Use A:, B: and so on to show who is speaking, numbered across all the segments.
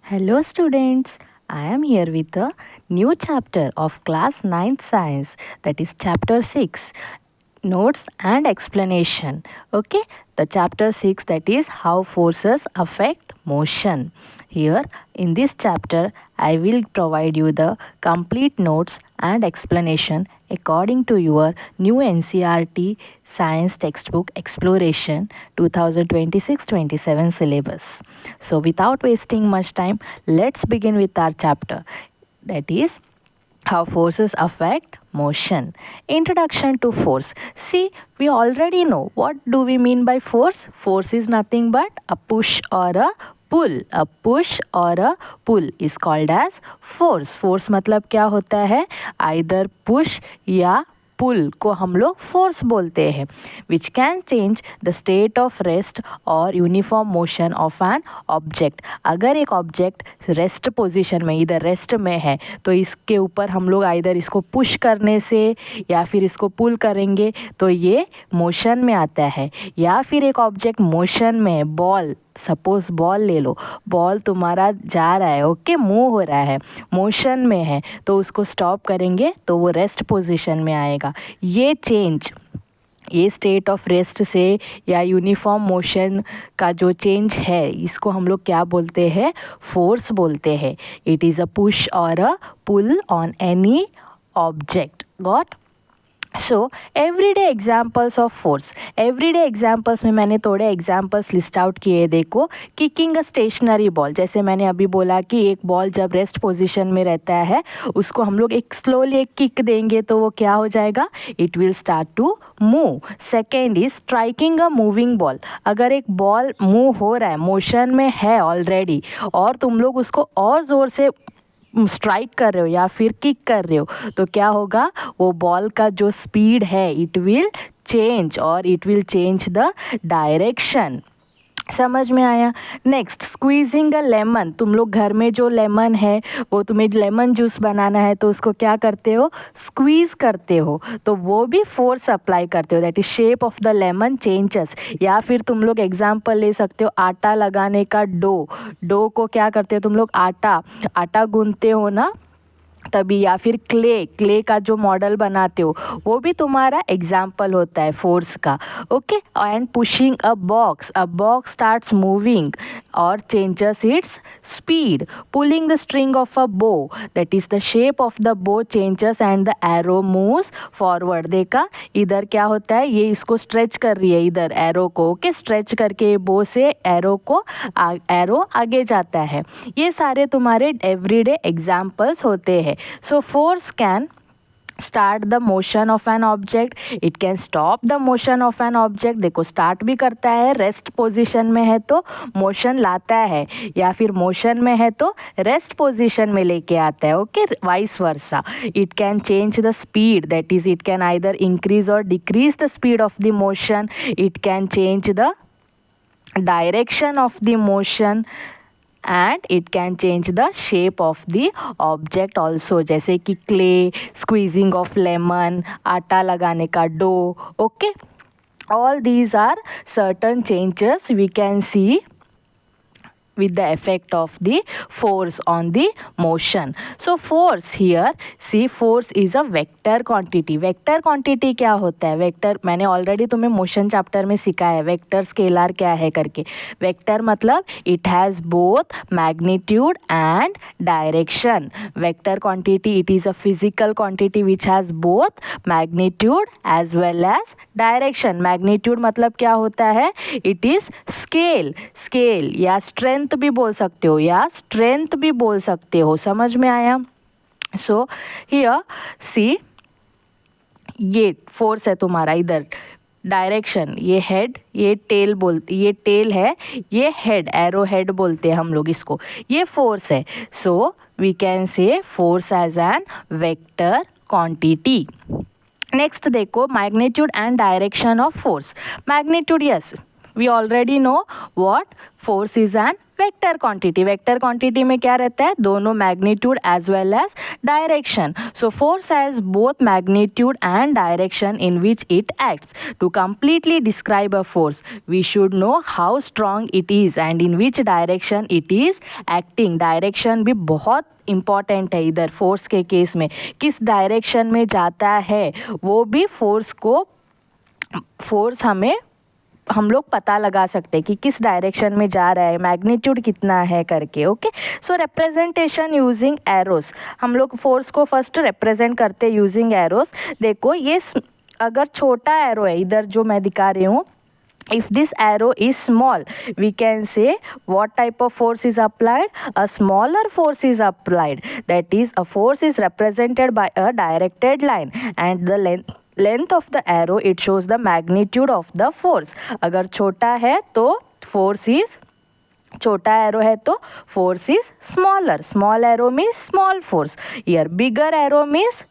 A: Hello students, I am here with a new chapter of class 9th science, that is chapter 6, notes and explanation. Okay, the chapter 6, that is how forces affect motion. Here in this chapter I will provide you the complete notes and explanation according to your new NCERT science textbook Exploration 2026-27 syllabus. So without wasting much time, let's begin with our chapter, that is how forces affect motion. Introduction to force. See, we already know what do we mean by force. Force is nothing but a push or a pull. A push or a pull is called as force. Force मतलब क्या होता है, either push या पुल को हम लोग force बोलते हैं, which can change the state of rest or uniform motion of an object. अगर एक ऑब्जेक्ट रेस्ट पोजीशन में, इधर रेस्ट में है, तो इसके ऊपर हम लोग आइदर इसको पुश करने से या फिर इसको पुल करेंगे तो ये मोशन में आता है. या फिर एक ऑब्जेक्ट मोशन में है, बॉल, सपोज बॉल ले लो, बॉल तुम्हारा जा रहा है, ओके, मूव हो रहा है, मोशन में है, तो उसको स्टॉप करेंगे तो वो रेस्ट पोजीशन में आएगा. ये चेंज, ये स्टेट ऑफ रेस्ट से या यूनिफॉर्म मोशन का जो चेंज है, इसको हम लोग क्या बोलते हैं, फोर्स बोलते हैं. It is a push or a pull on any object. Got? So everyday examples of force. Everyday examples में मैंने थोड़े एग्जाम्पल्स लिस्ट आउट किए. देखो, किकिंग अ स्टेशनरी बॉल, जैसे मैंने अभी बोला कि एक बॉल जब रेस्ट पोजीशन में रहता है, उसको हम लोग एक स्लोली एक किक देंगे तो वो क्या हो जाएगा, it will start to move. Second is striking a moving ball. अगर एक बॉल मूव हो रहा है, मोशन में है ऑलरेडी, और तुम लोग उसको और ज़ोर से स्ट्राइक कर रहे हो या फिर किक कर रहे हो, तो क्या होगा, वो बॉल का जो स्पीड है इट विल चेंज और it will change the direction. समझ में आया? Next, squeezing a lemon. तुम लोग घर में जो लेमन है, वो तुम्हें लेमन जूस बनाना है तो उसको क्या करते हो, स्क्वीज़ करते हो, तो वो भी फोर्स अप्लाई करते हो. That is shape of the lemon changes. या फिर तुम लोग एग्जांपल ले सकते हो आटा लगाने का, डो को क्या करते हो तुम लोग, आटा गूंथते हो ना तभी, या फिर क्ले का जो मॉडल बनाते हो, वो भी तुम्हारा एग्जाम्पल होता है फोर्स का. Okay, and pushing a box starts moving और changes its speed. Pulling the string of a bow, that is the shape of the bow changes and the arrow moves forward. देखा, इधर क्या होता है, ये इसको स्ट्रेच कर रही है, इधर एरो को, ओके, स्ट्रेच करके बो से एरो को एरो आगे जाता है. ये सारे तुम्हारे एवरीडे एग्जाम्पल्स होते हैं. So force can start the motion of an object, it can stop the motion of an object. देखो, स्टार्ट भी करता है, रेस्ट पोजीशन में है तो मोशन लाता है, या फिर मोशन में है तो रेस्ट पोजीशन में लेके आता है. Okay, vice versa. It can change the speed, that is it can either increase or decrease the speed of the motion. It can change the direction of the motion and it can change the shape of the object also, जैसे कि clay, squeezing of lemon, आटा लगाने का dough. okay, all these are certain changes we can see with the effect of the force on the motion. So force here, see, force is a vector quantity. vector quantity क्या होता है, vector मैंने already तुम्हें motion chapter में सिखाया है, vector scalar क्या है करके. वेक्टर मतलब it has both magnitude and direction. Vector quantity, it is a physical quantity which has both magnitude as well as direction. Magnitude मतलब क्या होता है, इट इज़ स्केल या स्ट्रेंथ भी बोल सकते हो, या स्ट्रेंथ भी बोल सकते हो. समझ में आया? सो हियर सी, ये फोर्स है तुम्हारा, इधर डायरेक्शन, ये हेड, ये टेल बोलते, ये टेल है, ये हेड, एरो हेड बोलते हैं हम लोग इसको, ये फोर्स है. So we can say force as an vector quantity. Next देखो, magnitude and direction of force. Magnitude, yes, we already know what force is an vector quantity में क्या रहता है, दोनों magnitude as well as direction. So force has both magnitude and direction in which it acts. To completely describe a force we should know how strong it is and in which direction it is acting. Direction भी बहुत important है इधर force के case में, किस direction में जाता है वो भी फोर्स हमें हम लोग पता लगा सकते हैं कि किस डायरेक्शन में जा रहा है, मैग्नीट्यूड कितना है करके. ओके, सो रिप्रेजेंटेशन यूजिंग एरोस. हम लोग फोर्स को फर्स्ट रिप्रेजेंट करते हैं यूजिंग एरोस. देखो ये अगर छोटा एरो है इधर जो मैं दिखा रही हूँ, if this arrow is small we can say what type of force is applied, a smaller force is applied. That is, a force is represented by a directed line and the length of the arrow it shows the magnitude of the force. अगर छोटा है तो force is छोटा arrow है तो force is smaller. Small arrow means small force. Here bigger arrow means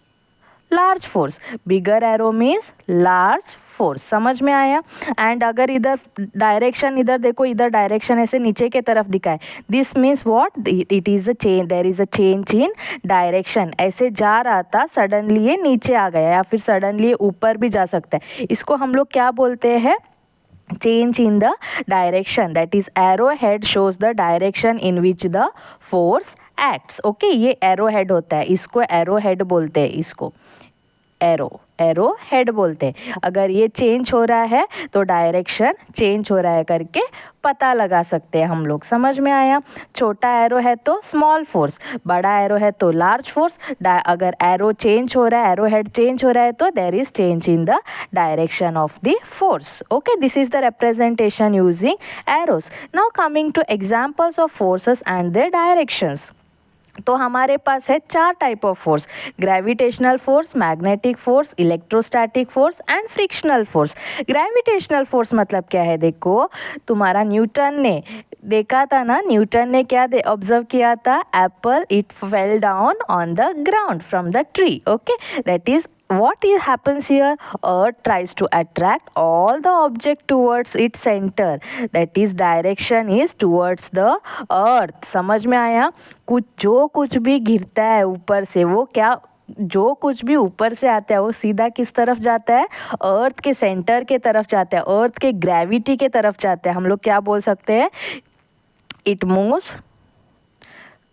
A: large force. Bigger arrow means large force. समझ में आया. एंड अगर इधर डायरेक्शन, इधर देखो, इधर डायरेक्शन ऐसे नीचे के तरफ दिखा है, this means what, it is a change, there is a change in direction. ऐसे जा रहा था, सडनली ये नीचे आ गया या फिर सडनली ऊपर भी जा सकता है. इसको हम लोग क्या बोलते हैं, change in the direction. That is, arrowhead shows the direction in which the force acts. Okay, ये arrowhead होता है, इसको arrowhead बोलते हैं, इसको एरो हेड बोलते हैं. अगर ये चेंज हो रहा है तो डायरेक्शन चेंज हो रहा है करके पता लगा सकते हैं हम लोग. समझ में आया. छोटा एरो है तो स्मॉल फोर्स, बड़ा एरो है तो लार्ज फोर्स. अगर एरो चेंज हो रहा है, एरो हेड चेंज हो रहा है तो there is change in the direction of the force. Okay, this is the representation using arrows. Now coming to examples of forces and their directions. तो हमारे पास है 4 type of force, gravitational force, magnetic force, electrostatic force and frictional force. Gravitational force मतलब क्या है, देखो तुम्हारा Newton ने देखा था ना, न्यूटन ने क्या ऑब्जर्व किया था, Apple it fell down on the ground from the tree. Okay, that is what happens here, earth tries to attract all the object towards its center. That is, direction is towards the earth. समझ में आया. कुछ भी गिरता है ऊपर से, वो क्या, जो कुछ भी ऊपर से आता है वो सीधा किस तरफ जाता है, अर्थ के सेंटर के तरफ जाता है, अर्थ के ग्रेविटी के तरफ जाता है. हम लोग क्या बोल सकते हैं, it moves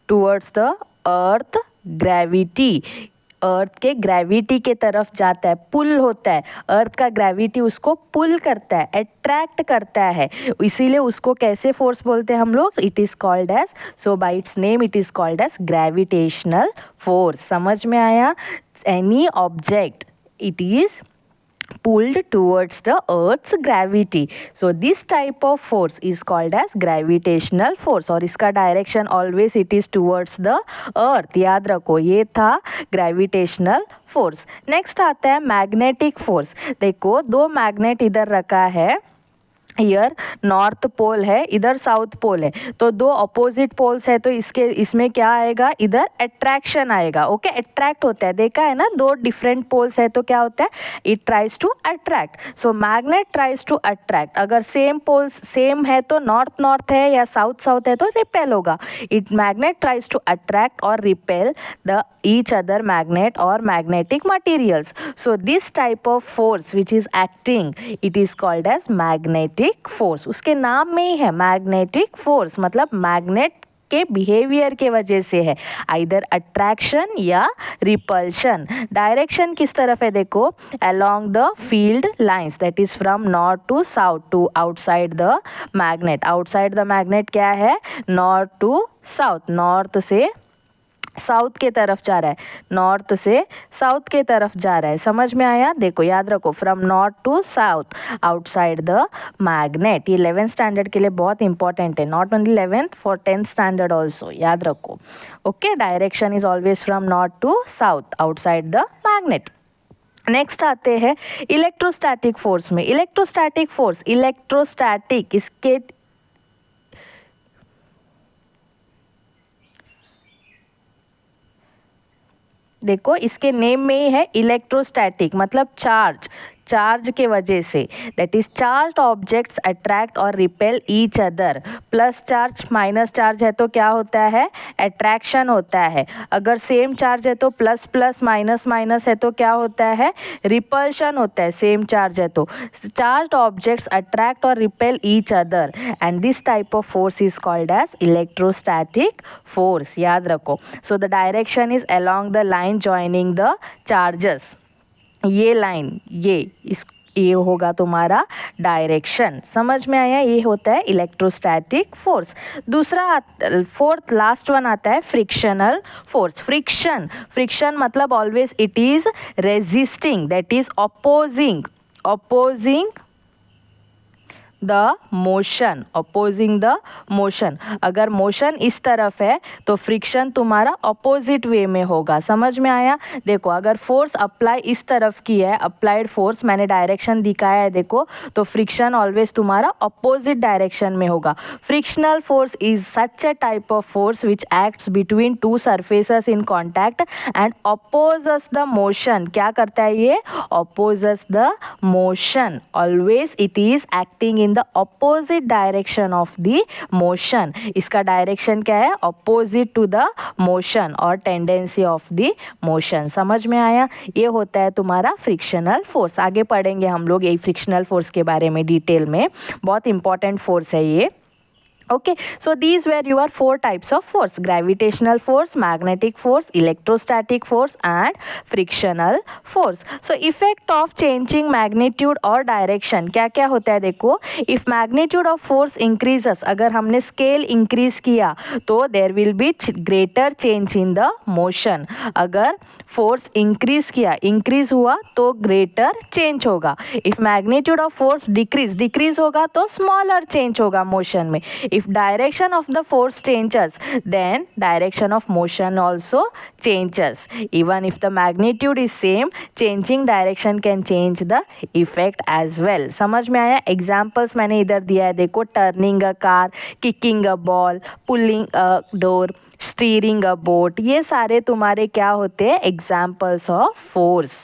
A: towards the earth gravity. Earth के ग्रेविटी के तरफ जाता है, पुल होता है, अर्थ का ग्रेविटी उसको पुल करता है, अट्रैक्ट करता है. इसीलिए उसको कैसे फोर्स बोलते हैं हम लोग, it is called as, so by its name it is called as gravitational force. समझ में आया. Any object it is pulled towards the earth's gravity. So this type of force is called as gravitational force और इसका direction always it is towards the earth. याद रखो, ये था gravitational force. Next आता है magnetic force. देखो 2 magnet इधर रखा है, ईयर नॉर्थ पोल है, इधर साउथ पोल है, तो 2 अपोजिट पोल्स है, तो इसमें क्या आएगा, इधर अट्रैक्शन आएगा. ओके, अट्रैक्ट होता है, देखा है ना, 2 डिफरेंट पोल्स है तो क्या होता है, it tries to attract. So magnet tries to attract. अगर सेम पोल्स सेम है तो नॉर्थ नॉर्थ है या साउथ साउथ है तो रिपेल होगा. It magnet tries to attract और repel the each other magnet or magnetic materials. So this type of force which is acting, it is called as magnetic force. उसके नाम में ही है magnetic force, मतलब magnet के behaviour के वजह से है, आइदर अट्रैक्शन या रिपल्शन. डायरेक्शन किस तरफ है, देखो, along the field lines, that is from north to south to outside the magnet. outside the magnet क्या है, north to south, नॉर्थ से साउथ के तरफ जा रहा है, नॉर्थ से साउथ के तरफ जा रहा है. समझ में आया. देखो याद रखो, from north to south outside the magnet. ये 11th स्टैंडर्ड के लिए बहुत इंपॉर्टेंट है, not only 11th, for 10th standard also. याद रखो. Okay, direction is always from north to south outside the magnet. Next आते हैं इलेक्ट्रोस्टैटिक फोर्स में. इलेक्ट्रोस्टैटिक फोर्स, इलेक्ट्रोस्टैटिक, इसके देखो इसके नेम में ही है इलेक्ट्रोस्टैटिक, मतलब चार्ज. चार्ज के वजह से, that is charge objects attract और repel each other. Plus charge minus charge है तो क्या होता है, अट्रैक्शन होता है। अगर सेम चार्ज है तो प्लस प्लस माइनस माइनस है तो क्या होता है, रिपल्शन होता है। सेम चार्ज है तो चार्ज ऑब्जेक्ट्स अट्रैक्ट और repel each other and this type of force is called as electrostatic force. याद रखो। So the direction is along the line joining the charges. ये लाइन ये होगा तुम्हारा डायरेक्शन। समझ में आया, ये होता है इलेक्ट्रोस्टैटिक फोर्स। दूसरा फोर्थ लास्ट वन आता है फ्रिक्शनल फोर्स। फ्रिक्शन मतलब always it is resisting, that is opposing the motion, opposing the motion. अगर मोशन इस तरफ है तो फ्रिक्शन तुम्हारा अपोजिट वे में होगा। समझ में आया। देखो अगर फोर्स अप्लाई इस तरफ की है, अप्लाइड फोर्स मैंने डायरेक्शन दिखाया है देखो, तो फ्रिक्शन ऑलवेज तुम्हारा अपोजिट डायरेक्शन में होगा। Frictional force is such a type of force which acts between two surfaces in contact and opposes the motion. क्या करता है ये, opposes the motion. Always it is acting in the opposite direction of the motion. इसका direction क्या है, opposite to the motion or tendency of the motion. समझ में आया, ये होता है तुम्हारा फ्रिक्शनल फोर्स। आगे पढ़ेंगे हम लोग यही फ्रिक्शनल फोर्स के बारे में डिटेल में, बहुत इंपॉर्टेंट फोर्स है ये। Okay, so these were your 4 types of force: gravitational force, magnetic force, electrostatic force and frictional force. So effect of changing magnitude or direction, क्या क्या होता है देखो। if magnitude of force increases, अगर हमने scale increase किया तो there will be greater change in the motion। अगर फोर्स इंक्रीज किया, इंक्रीज हुआ तो ग्रेटर चेंज होगा। If magnitude of force decrease होगा तो स्मॉलर चेंज होगा मोशन में। If direction of the force changes then direction of motion also changes. Even if the magnitude is same, changing direction can change the effect as well. समझ में आया। Examples मैंने इधर दिया है देखो, turning a car, kicking a ball, pulling a door, steering a boat, ये सारे तुम्हारे क्या होते हैं, एग्जाम्पल्स ऑफ फोर्स।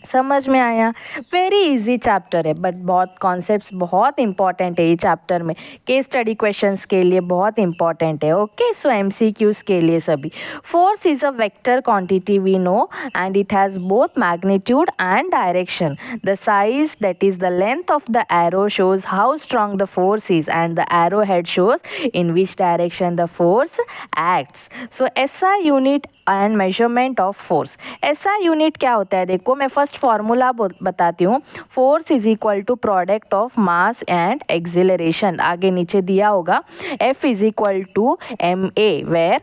A: समझ में आया। वेरी इजी चैप्टर है बट बहुत कॉन्सेप्ट्स बहुत इंपॉर्टेंट है ये चैप्टर में। केस स्टडी क्वेश्चंस के लिए बहुत इंपॉर्टेंट है। ओके, सो एमसीक्यूज के लिए सभी। Force is a vector quantity we know and it has both magnitude and direction. The size that is the length of the arrow shows how strong the force is and the arrow head shows in which direction the force acts. So SI unit and measurement of force. SI unit क्या होता है देखो, मैं first formula बताती हूँ। Force is equal to product of mass and acceleration, आगे नीचे दिया होगा। F is equal to M A, where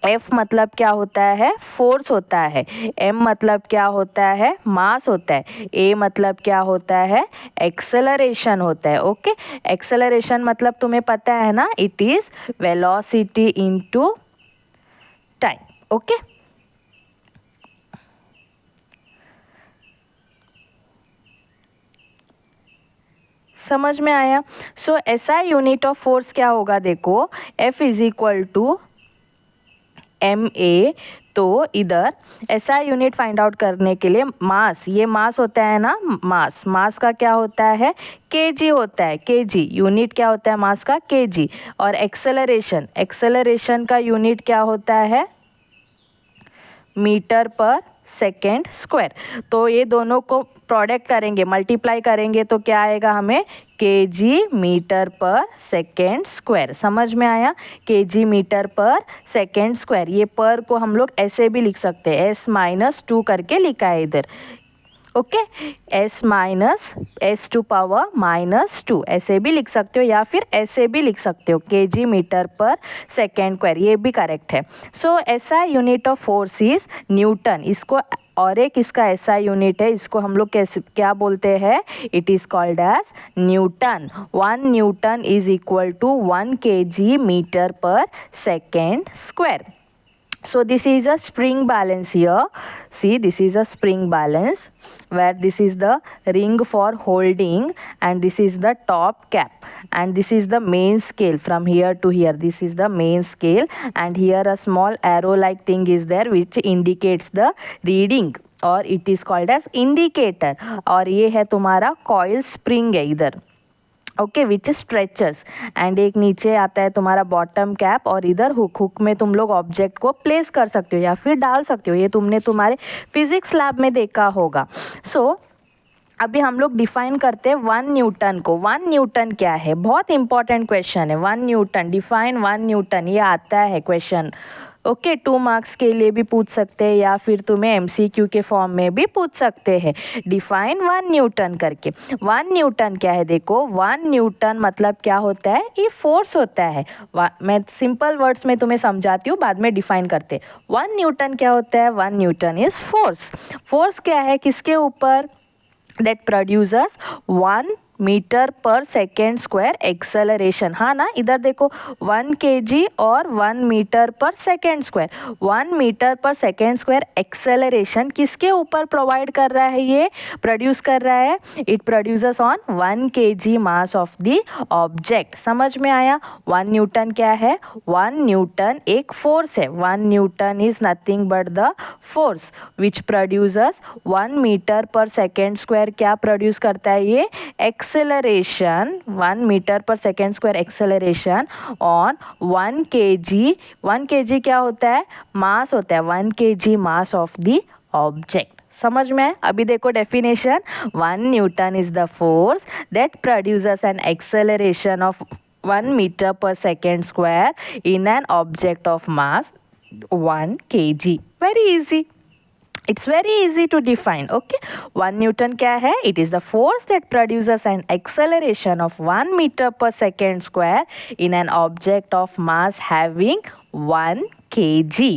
A: F मतलब क्या होता है, फोर्स होता है। एम मतलब क्या होता है, मास होता है। ए मतलब क्या होता है, एक्सेलरेशन होता है। ओके, एक्सेलरेशन मतलब तुम्हें पता है ना, it is velocity into time. Okay, समझ में आया। So SI unit of force क्या होगा देखो, F is equal to M A. तो इधर एसआई यूनिट फाइंड आउट करने के लिए मास, ये मास होता है ना, मास का क्या होता है, केजी होता है। केजी यूनिट क्या होता है मास का, केजी। और एक्सेलरेशन का यूनिट क्या होता है, मीटर पर सेकेंड स्क्वायर। तो ये दोनों को प्रोडक्ट करेंगे, मल्टीप्लाई करेंगे तो क्या आएगा हमें, KG metre per second square. समझ में आया, KG metre per second square. ये पर को हम लोग ऐसे भी लिख सकते हैं, s-2 करके लिखा है इधर। ओके, s टू पावर -2 ऐसे भी लिख सकते हो या फिर ऐसे भी लिख सकते हो, kg metre per second square, ये भी करेक्ट है। So SI unit of force is newton. इसको और एक इसका एसआई यूनिट है, इसको हम लोग कैसे क्या बोलते हैं, it is called as newton. 1 newton is equal to 1 kg metre per second square. So this is a spring balance here. See, this is a spring balance where this is the ring for holding and this is the top cap and this is the main scale. From here to here, this is the main scale, and here a small arrow like thing is there which indicates the reading, और it is called as indicator. और ये है तुम्हारा coil spring है इधर, okay, which stretches. And एक नीचे आता है तुम्हारा बॉटम कैप, और इधर हुक. हुक में तुम लोग ऑब्जेक्ट को प्लेस कर सकते हो या फिर डाल सकते हो. ये तुमने तुम्हारे फिजिक्स लैब में देखा होगा. सो अभी हम लोग डिफाइन करते हैं 1 न्यूटन को. 1 न्यूटन क्या है? बहुत इंपॉर्टेंट क्वेश्चन है. 1 न्यूटन, डिफाइन 1 न्यूटन, ये आता है क्वेश्चन. ओके, 2 मार्क्स के लिए भी पूछ सकते हैं या फिर तुम्हें एमसीक्यू के फॉर्म में भी पूछ सकते हैं. डिफाइन 1 न्यूटन करके. 1 न्यूटन क्या है? देखो, 1 न्यूटन मतलब क्या होता है? ये फोर्स होता है. मैं सिंपल वर्ड्स में तुम्हें समझाती हूँ, बाद में डिफाइन करते. 1 न्यूटन क्या होता है? 1 न्यूटन इज फोर्स. फोर्स क्या है? किसके ऊपर? that produces 1 metre per second square acceleration. हाँ ना, इधर देखो 1 kg और 1 metre per second square. 1 metre per second square acceleration किसके ऊपर प्रोवाइड कर रहा है? ये प्रोड्यूस कर रहा है. It produces on 1 kg mass of the object. समझ में आया? 1 न्यूटन क्या है? 1 न्यूटन एक फोर्स है. 1 newton is nothing but the force which produces 1 metre per second square. क्या प्रोड्यूस करता है ये? Acceleration. 1 metre per second square acceleration on 1 kg. 1 kg क्या होता है? मास होता है. 1 kg mass of the object. समझ में है? अभी देखो definition. 1 newton is the force that produces an acceleration of 1 metre per second square in an object of mass 1 kg. Very easy. It's very easy to define. Okay, 1 Newton क्या है? It is the force that produces an acceleration of 1 meter per second square in an object of mass having 1 kg.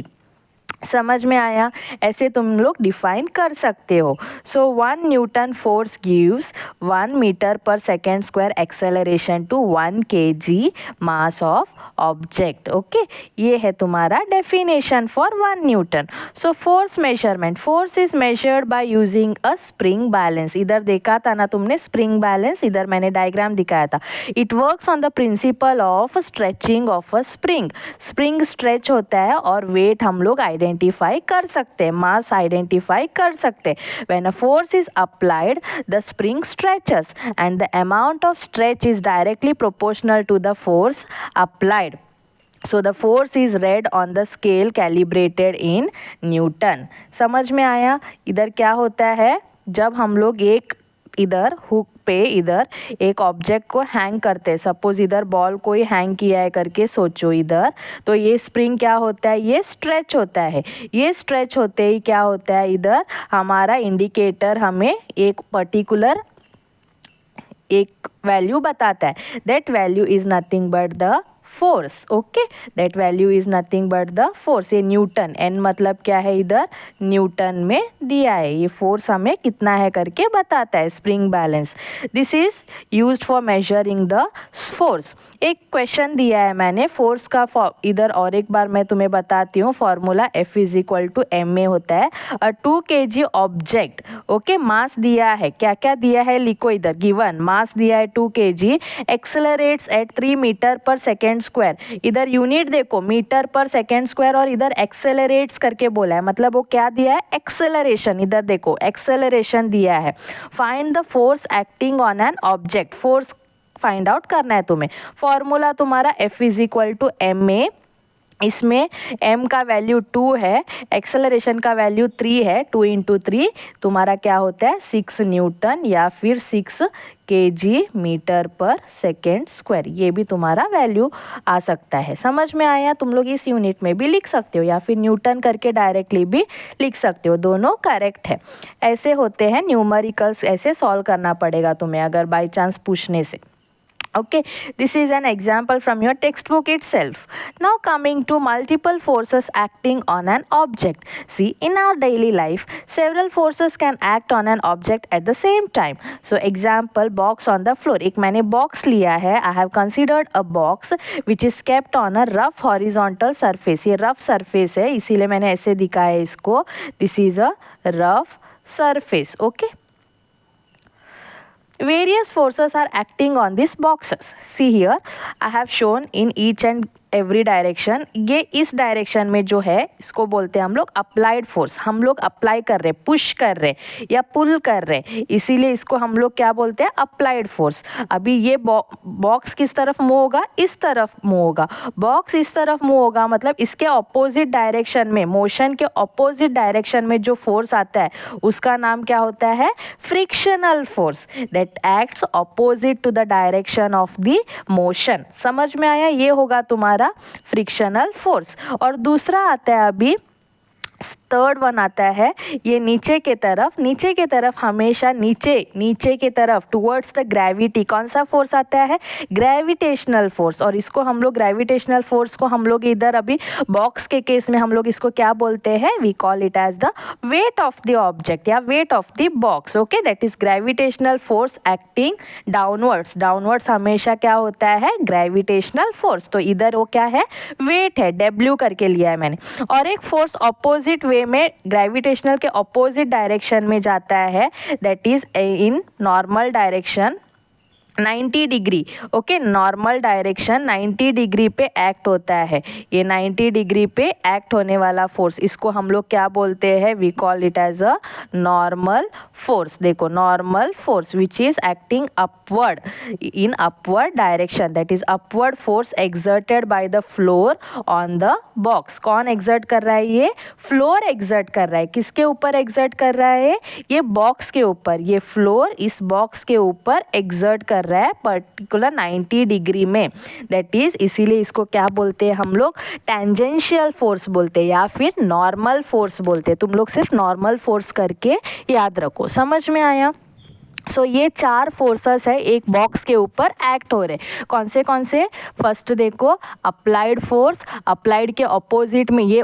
A: समझ में आया? ऐसे तुम लोग define कर सकते हो. So 1 newton force gives 1 metre per second square acceleration to 1 kg mass of object. Okay, ये है तुम्हारा definition for 1 newton. So force measurement. Force is measured by using a spring balance. इधर देखा था ना तुमने स्प्रिंग बैलेंस, इधर मैंने डायग्राम दिखाया था. It works on the principle of stretching of a spring. Spring stretch होता है और वेट हम लोग आइडेंटिफाई कर सकते हैं, मास आइडेंटिफाई कर सकते हैं. When a force is applied the spring stretches and the amount of stretch is directly proportional to the force applied. So the force is read on the scale calibrated in Newton. समझ में आया? इधर क्या होता है? जब हम लोग एक इधर हुक पे इधर एक ऑब्जेक्ट को हैंग करते हैं, सपोज इधर बॉल कोई हैंग किया है करके सोचो इधर, तो ये स्प्रिंग क्या होता है? ये स्ट्रेच होता है. ये स्ट्रेच होते ही क्या होता है? इधर हमारा इंडिकेटर हमें एक पर्टिकुलर एक वैल्यू बताता है. That value is nothing but the force. Okay, that value is nothing but the force. ये न्यूटन, एन मतलब क्या है? इधर न्यूटन में दिया है. ये फोर्स हमें कितना है करके बताता है. Spring balance. This is used for measuring the force. एक क्वेश्चन दिया है मैंने फोर्स का इधर, और एक बार मैं तुम्हें बताती हूँ. Formula F is equal to M A होता है. 2 kg ऑब्जेक्ट. ओके, मास दिया है. क्या क्या दिया है लिखो इधर. गिवन मास दिया है 2 kg. Accelerates eight 3 metre per second square. इधर यूनिट देखो मीटर पर सेकेंड स्क्वायर, और इधर एक्सेलरेट्स करके बोला है, मतलब वो क्या दिया है? एक्सेलरेशन. इधर देखो एक्सेलरेशन दिया है. Find the force acting on an object. Force find out करना है तुम्हें. फॉर्मूला तुम्हारा F is equal to M A. इसमें m का वैल्यू 2 है, एक्सेलरेशन का वैल्यू 3 है. 2 इंटू 3 तुम्हारा क्या होता है? 6 न्यूटन या फिर 6 kg metre per second square. ये भी तुम्हारा वैल्यू आ सकता है. समझ में आया? तुम लोग इस यूनिट में भी लिख सकते हो या फिर न्यूटन करके डायरेक्टली भी लिख सकते हो. दोनों करेक्ट है. ऐसे होते हैं न्यूमेरिकल्स, ऐसे सॉल्व करना पड़ेगा तुम्हें अगर बाई चांस पूछने से. Okay, this is an example from your textbook itself. Now coming to multiple forces acting on an object. See, in our daily life, several forces can act on an object at the same time. So example, box on the floor. एक मैंने box लिया है. I have considered a box which is kept on a rough horizontal surface. ये rough surface है, इसीलिए मैंने ऐसे दिखाया है इसको. This is a rough surface. Okay. various forces are acting on these boxes. See here, I have shown in each and every direction. ये इस डायरेक्शन में जो है इसको बोलते हैं हम लोग अप्लाइड फोर्स. हम लोग अप्लाई कर रहे, पुश कर रहे या पुल कर रहे, इसीलिए इसको हम लोग क्या बोलते हैं, अप्लाइड फोर्स. अभी ये बॉक्स किस तरफ मूव होगा, इस तरफ मूव होगा. बॉक्स इस तरफ मूव होगा मतलब इसके ऑपोजिट डायरेक्शन में, मोशन के ऑपोजिट डायरेक्शन में जो फोर्स आता है उसका नाम क्या होता है, frictional force, that acts opposite to the direction of the motion. समझ में आया, ये होगा तुम्हारा फ्रिक्शनल फोर्स. और दूसरा आता है अभी थर्ड वन आता है ये नीचे के तरफ हमेशा नीचे के तरफ टुवर्ड्स द ग्रेविटी. कौन सा फोर्स आता है, ग्रेविटेशनल फोर्स. और इसको हम लोग ग्रेविटेशनल फोर्स को हम लोग इधर अभी बॉक्स के केस में हम लोग इसको क्या बोलते हैं, we call it as the weight of the object या weight of the box. Okay, that is gravitational force acting downwards हमेशा क्या होता है, ग्रेविटेशनल फोर्स. तो इधर वो क्या है, वेट है, डब्ल्यू करके लिया है मैंने. और एक फोर्स ऑपोजिट वे में ग्रेविटेशनल के ऑपोजिट डायरेक्शन में जाता है, that is in normal direction 90 degree. Okay, normal direction 90 degree पे एक्ट होता है. ये 90 डिग्री पे एक्ट होने वाला फोर्स, इसको हम लोग क्या बोलते हैं, we call it as a normal force. देखो, normal force which is acting upward in upward direction, that is upward force exerted by the floor on the box. कौन एक्सर्ट कर रहा है, ये फ्लोर एक्सर्ट कर रहा है. किसके ऊपर एक्सर्ट कर रहा है, ये बॉक्स के ऊपर. ये फ्लोर इस बॉक्स के ऊपर एक्सर्ट कर रहा है पर्टिकुलर 90 डिग्री में. दैट इज, इसीलिए इसको क्या बोलते हैं हम लोग, टेंजेंशियल फोर्स बोलते हैं या फिर नॉर्मल फोर्स बोलते हैं. तुम लोग सिर्फ नॉर्मल फोर्स करके याद रखो. समझ में आया. सो ये 4 फोर्सेस है एक बॉक्स के ऊपर एक्ट हो रहे. कौन से, फर्स्ट देखो अप्लाइड फोर्स. अप्लाइड के ऑपोजिट में ये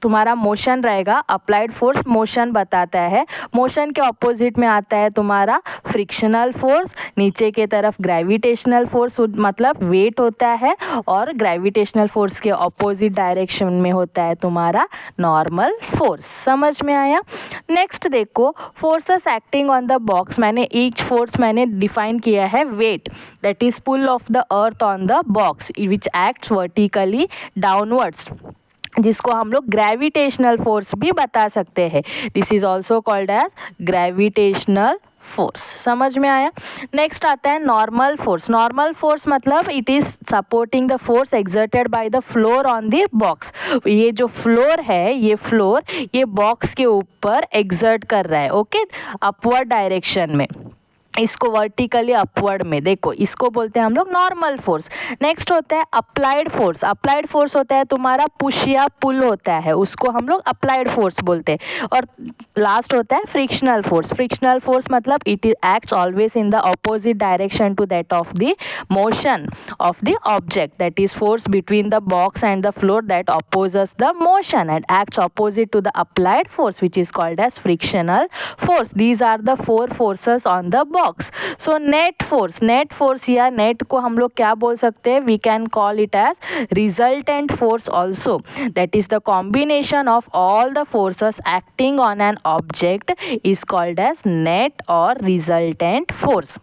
A: तुम्हारा मोशन रहेगा. अप्लाइड फोर्स मोशन बताता है. मोशन के ऑपोजिट में आता है तुम्हारा फ्रिक्शनल फोर्स. नीचे के तरफ ग्रेविटेशनल फोर्स मतलब वेट होता है. और ग्रेविटेशनल फोर्स के ऑपोजिट डायरेक्शन में होता है तुम्हारा नॉर्मल फोर्स. समझ में आया. नेक्स्ट देखो, forces acting on the box. मैंने ईच फोर्स मैंने डिफाइन किया है. Weight, that is pull of the earth on the box which acts vertically downwards, जिसको हम लोग ग्रेविटेशनल फोर्स भी बता सकते हैं. This is also called as gravitational force. समझ में आया. नेक्स्ट आता है नॉर्मल फोर्स. नॉर्मल फोर्स मतलब it is supporting the force exerted by the floor on the box. ये जो फ्लोर है, ये फ्लोर ये बॉक्स के ऊपर एक्सर्ट कर रहा है. ओके, अपवर्ड डायरेक्शन में, इसको वर्टिकली अपवर्ड में. देखो, इसको बोलते हैं हम लोग नॉर्मल फोर्स. नेक्स्ट होता है अप्लाइड फोर्स. अप्लाइड फोर्स होता है तुम्हारा पुश या पुल होता है, उसको हम लोग अप्लाइड फोर्स बोलते हैं. और लास्ट होता है फ्रिक्शनल फोर्स. फ्रिक्शनल फोर्स मतलब it is acts always in the opposite direction to that of the motion of the object. That is force between the box and the floor that opposes the motion and acts opposite to the applied force which is called as frictional force. These are the 4 forces on the box. So net force या net को हम लोग क्या बोल सकते हैं, we can call it as resultant force also. That is the combination of all the forces acting on an object is called as net or resultant force.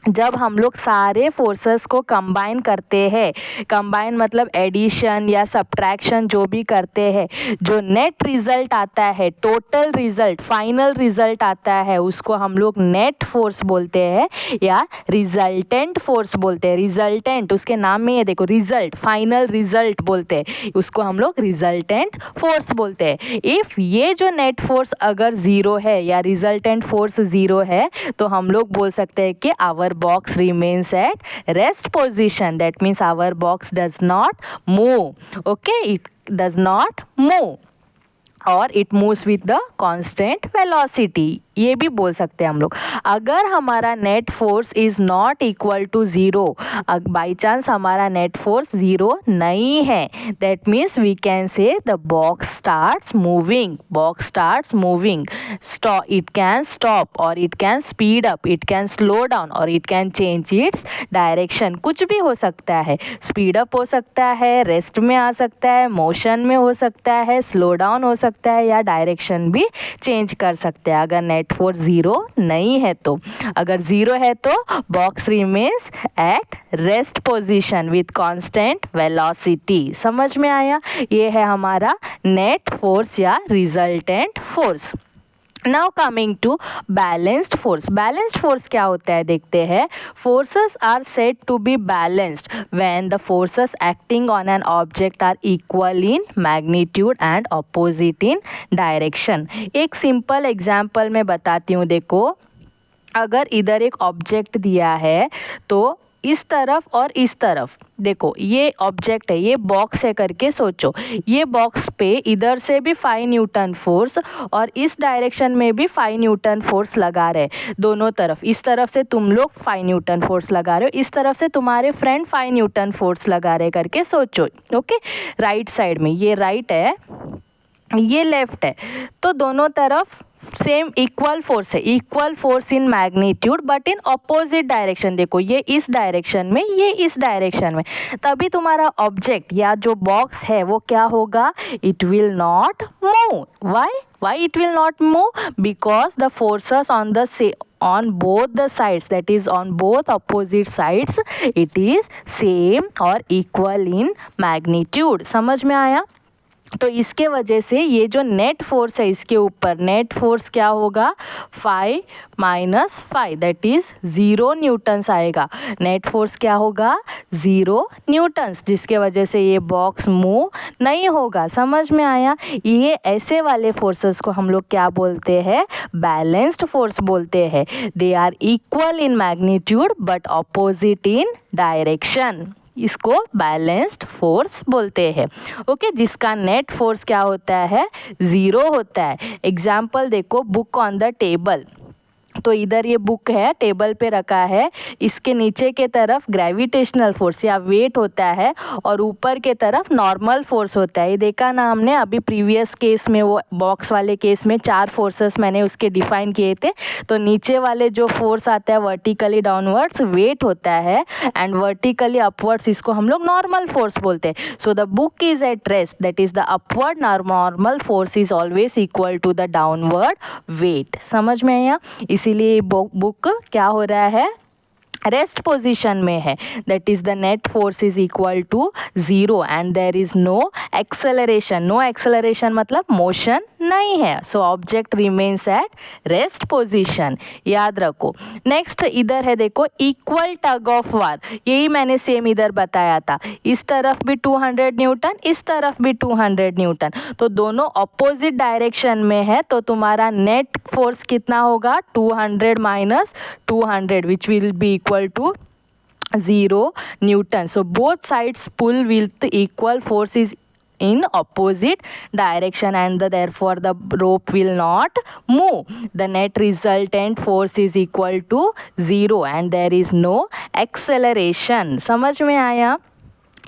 A: जब हम लोग सारे फोर्सेस को कंबाइन करते हैं, कंबाइन मतलब एडिशन या subtraction जो भी करते हैं, जो नेट रिजल्ट आता है, टोटल रिजल्ट, फाइनल रिजल्ट आता है, उसको हम लोग नेट फोर्स बोलते हैं या रिजल्टेंट फोर्स बोलते हैं. रिजल्टेंट उसके नाम में ये देखो, रिजल्ट, फाइनल रिजल्ट बोलते हैं, उसको हम लोग रिजल्टेंट फोर्स बोलते हैं. इफ़ ये जो नेट फोर्स अगर ज़ीरो है या रिजल्टेंट फोर्स ज़ीरो है तो हम लोग बोल सकते हैं कि our box remains at rest position. That means our box does not move. Okay, it does not move or it moves with the constant velocity. ये भी बोल सकते हैं हम लोग. अगर हमारा net force is not equal to zero, by chance हमारा नेट फोर्स ज़ीरो नहीं है, that means we can say the box starts moving. Box starts moving. It can stop or it can speed up, it can slow down or it can change its direction. कुछ भी हो सकता है. Speed up हो सकता है, rest में आ सकता है, मोशन में हो सकता है, स्लो डाउन हो सकता है या डायरेक्शन भी चेंज कर सकते हैं. अगर नेट नेट फोर्स 0 नहीं है तो, अगर 0 है तो box remains at rest position with constant velocity. समझ में आया? ये है हमारा नेट फोर्स या resultant force. Now coming to balanced force. Balanced force क्या होता है देखते हैं। Forces are said to be balanced when the forces acting on an object are equal in magnitude and opposite in direction. एक simple example मैं बताती हूँ। देखो, अगर इधर एक ऑब्जेक्ट दिया है तो इस तरफ और इस तरफ, देखो ये ऑब्जेक्ट है, ये बॉक्स है करके सोचो। ये बॉक्स पे इधर से भी 5 न्यूटन फोर्स और इस डायरेक्शन में भी 5 न्यूटन फोर्स लगा रहे, दोनों तरफ। इस तरफ से तुम लोग 5 न्यूटन फोर्स लगा रहे हो, इस तरफ से तुम्हारे फ्रेंड 5 न्यूटन फोर्स लगा रहे करके सोचो। ओके, राइट साइड में ये राइट है, ये लेफ्ट है, तो दोनों तरफ सेम इक्वल फोर्स है, equal force in magnitude but in opposite direction. देखो ये इस डायरेक्शन में, ये इस डायरेक्शन में, तभी तुम्हारा ऑब्जेक्ट या जो बॉक्स है वो क्या होगा, it will not move. Why it will not move? Because the forces on both the sides, that is on both opposite sides, it is same or equal in magnitude। समझ में आया? तो इसके वजह से ये जो नेट फोर्स है इसके ऊपर, नेट फोर्स क्या होगा, 5 माइनस 5 दैट इज 0 न्यूटन्स आएगा। नेट फोर्स क्या होगा, 0 न्यूटन्स, जिसके वजह से ये बॉक्स मूव नहीं होगा। समझ में आया? ये ऐसे वाले फोर्सेस को हम लोग क्या बोलते हैं, बैलेंस्ड फोर्स बोलते हैं। They are equal in magnitude but opposite in direction, इसको बैलेंस्ड फोर्स बोलते हैं। ओके, जिसका नेट फोर्स क्या होता है, 0 होता है। एग्जाम्पल देखो, बुक ऑन द टेबल। तो इधर ये बुक है, टेबल पे रखा है, इसके नीचे के तरफ ग्रेविटेशनल फोर्स या वेट होता है और ऊपर के तरफ नॉर्मल फोर्स होता है। ये देखा ना हमने अभी प्रीवियस केस में, वो बॉक्स वाले केस में 4 फोर्सेस मैंने उसके डिफाइन किए थे। तो नीचे वाले जो फोर्स आता है वर्टिकली डाउनवर्ड्स वेट होता है, एंड वर्टिकली अपवर्ड्स इसको हम लोग नॉर्मल फोर्स बोलते हैं। So the book is at rest, that is the upward normal force is always equal to the downward weight. समझ में आया? इसीलिए बुक क्या हो रहा है, रेस्ट पोजीशन में है। That is the net force is equal to 0 and there is no acceleration. No acceleration मतलब मोशन नहीं है। So object remains at rest position, याद रखो। नेक्स्ट इधर है देखो, इक्वल टग ऑफ वार। यही मैंने सेम इधर बताया था, इस तरफ भी 200 न्यूटन, इस तरफ भी 200 न्यूटन, तो दोनों अपोजिट डायरेक्शन में है। तो तुम्हारा नेट फोर्स कितना होगा, 200 minus 200 which will be equal to 0 Newton. So both sides pull with equal force is in opposite direction and therefore the rope will not move. The net resultant force is equal to 0 and there is no acceleration. समझ में आया?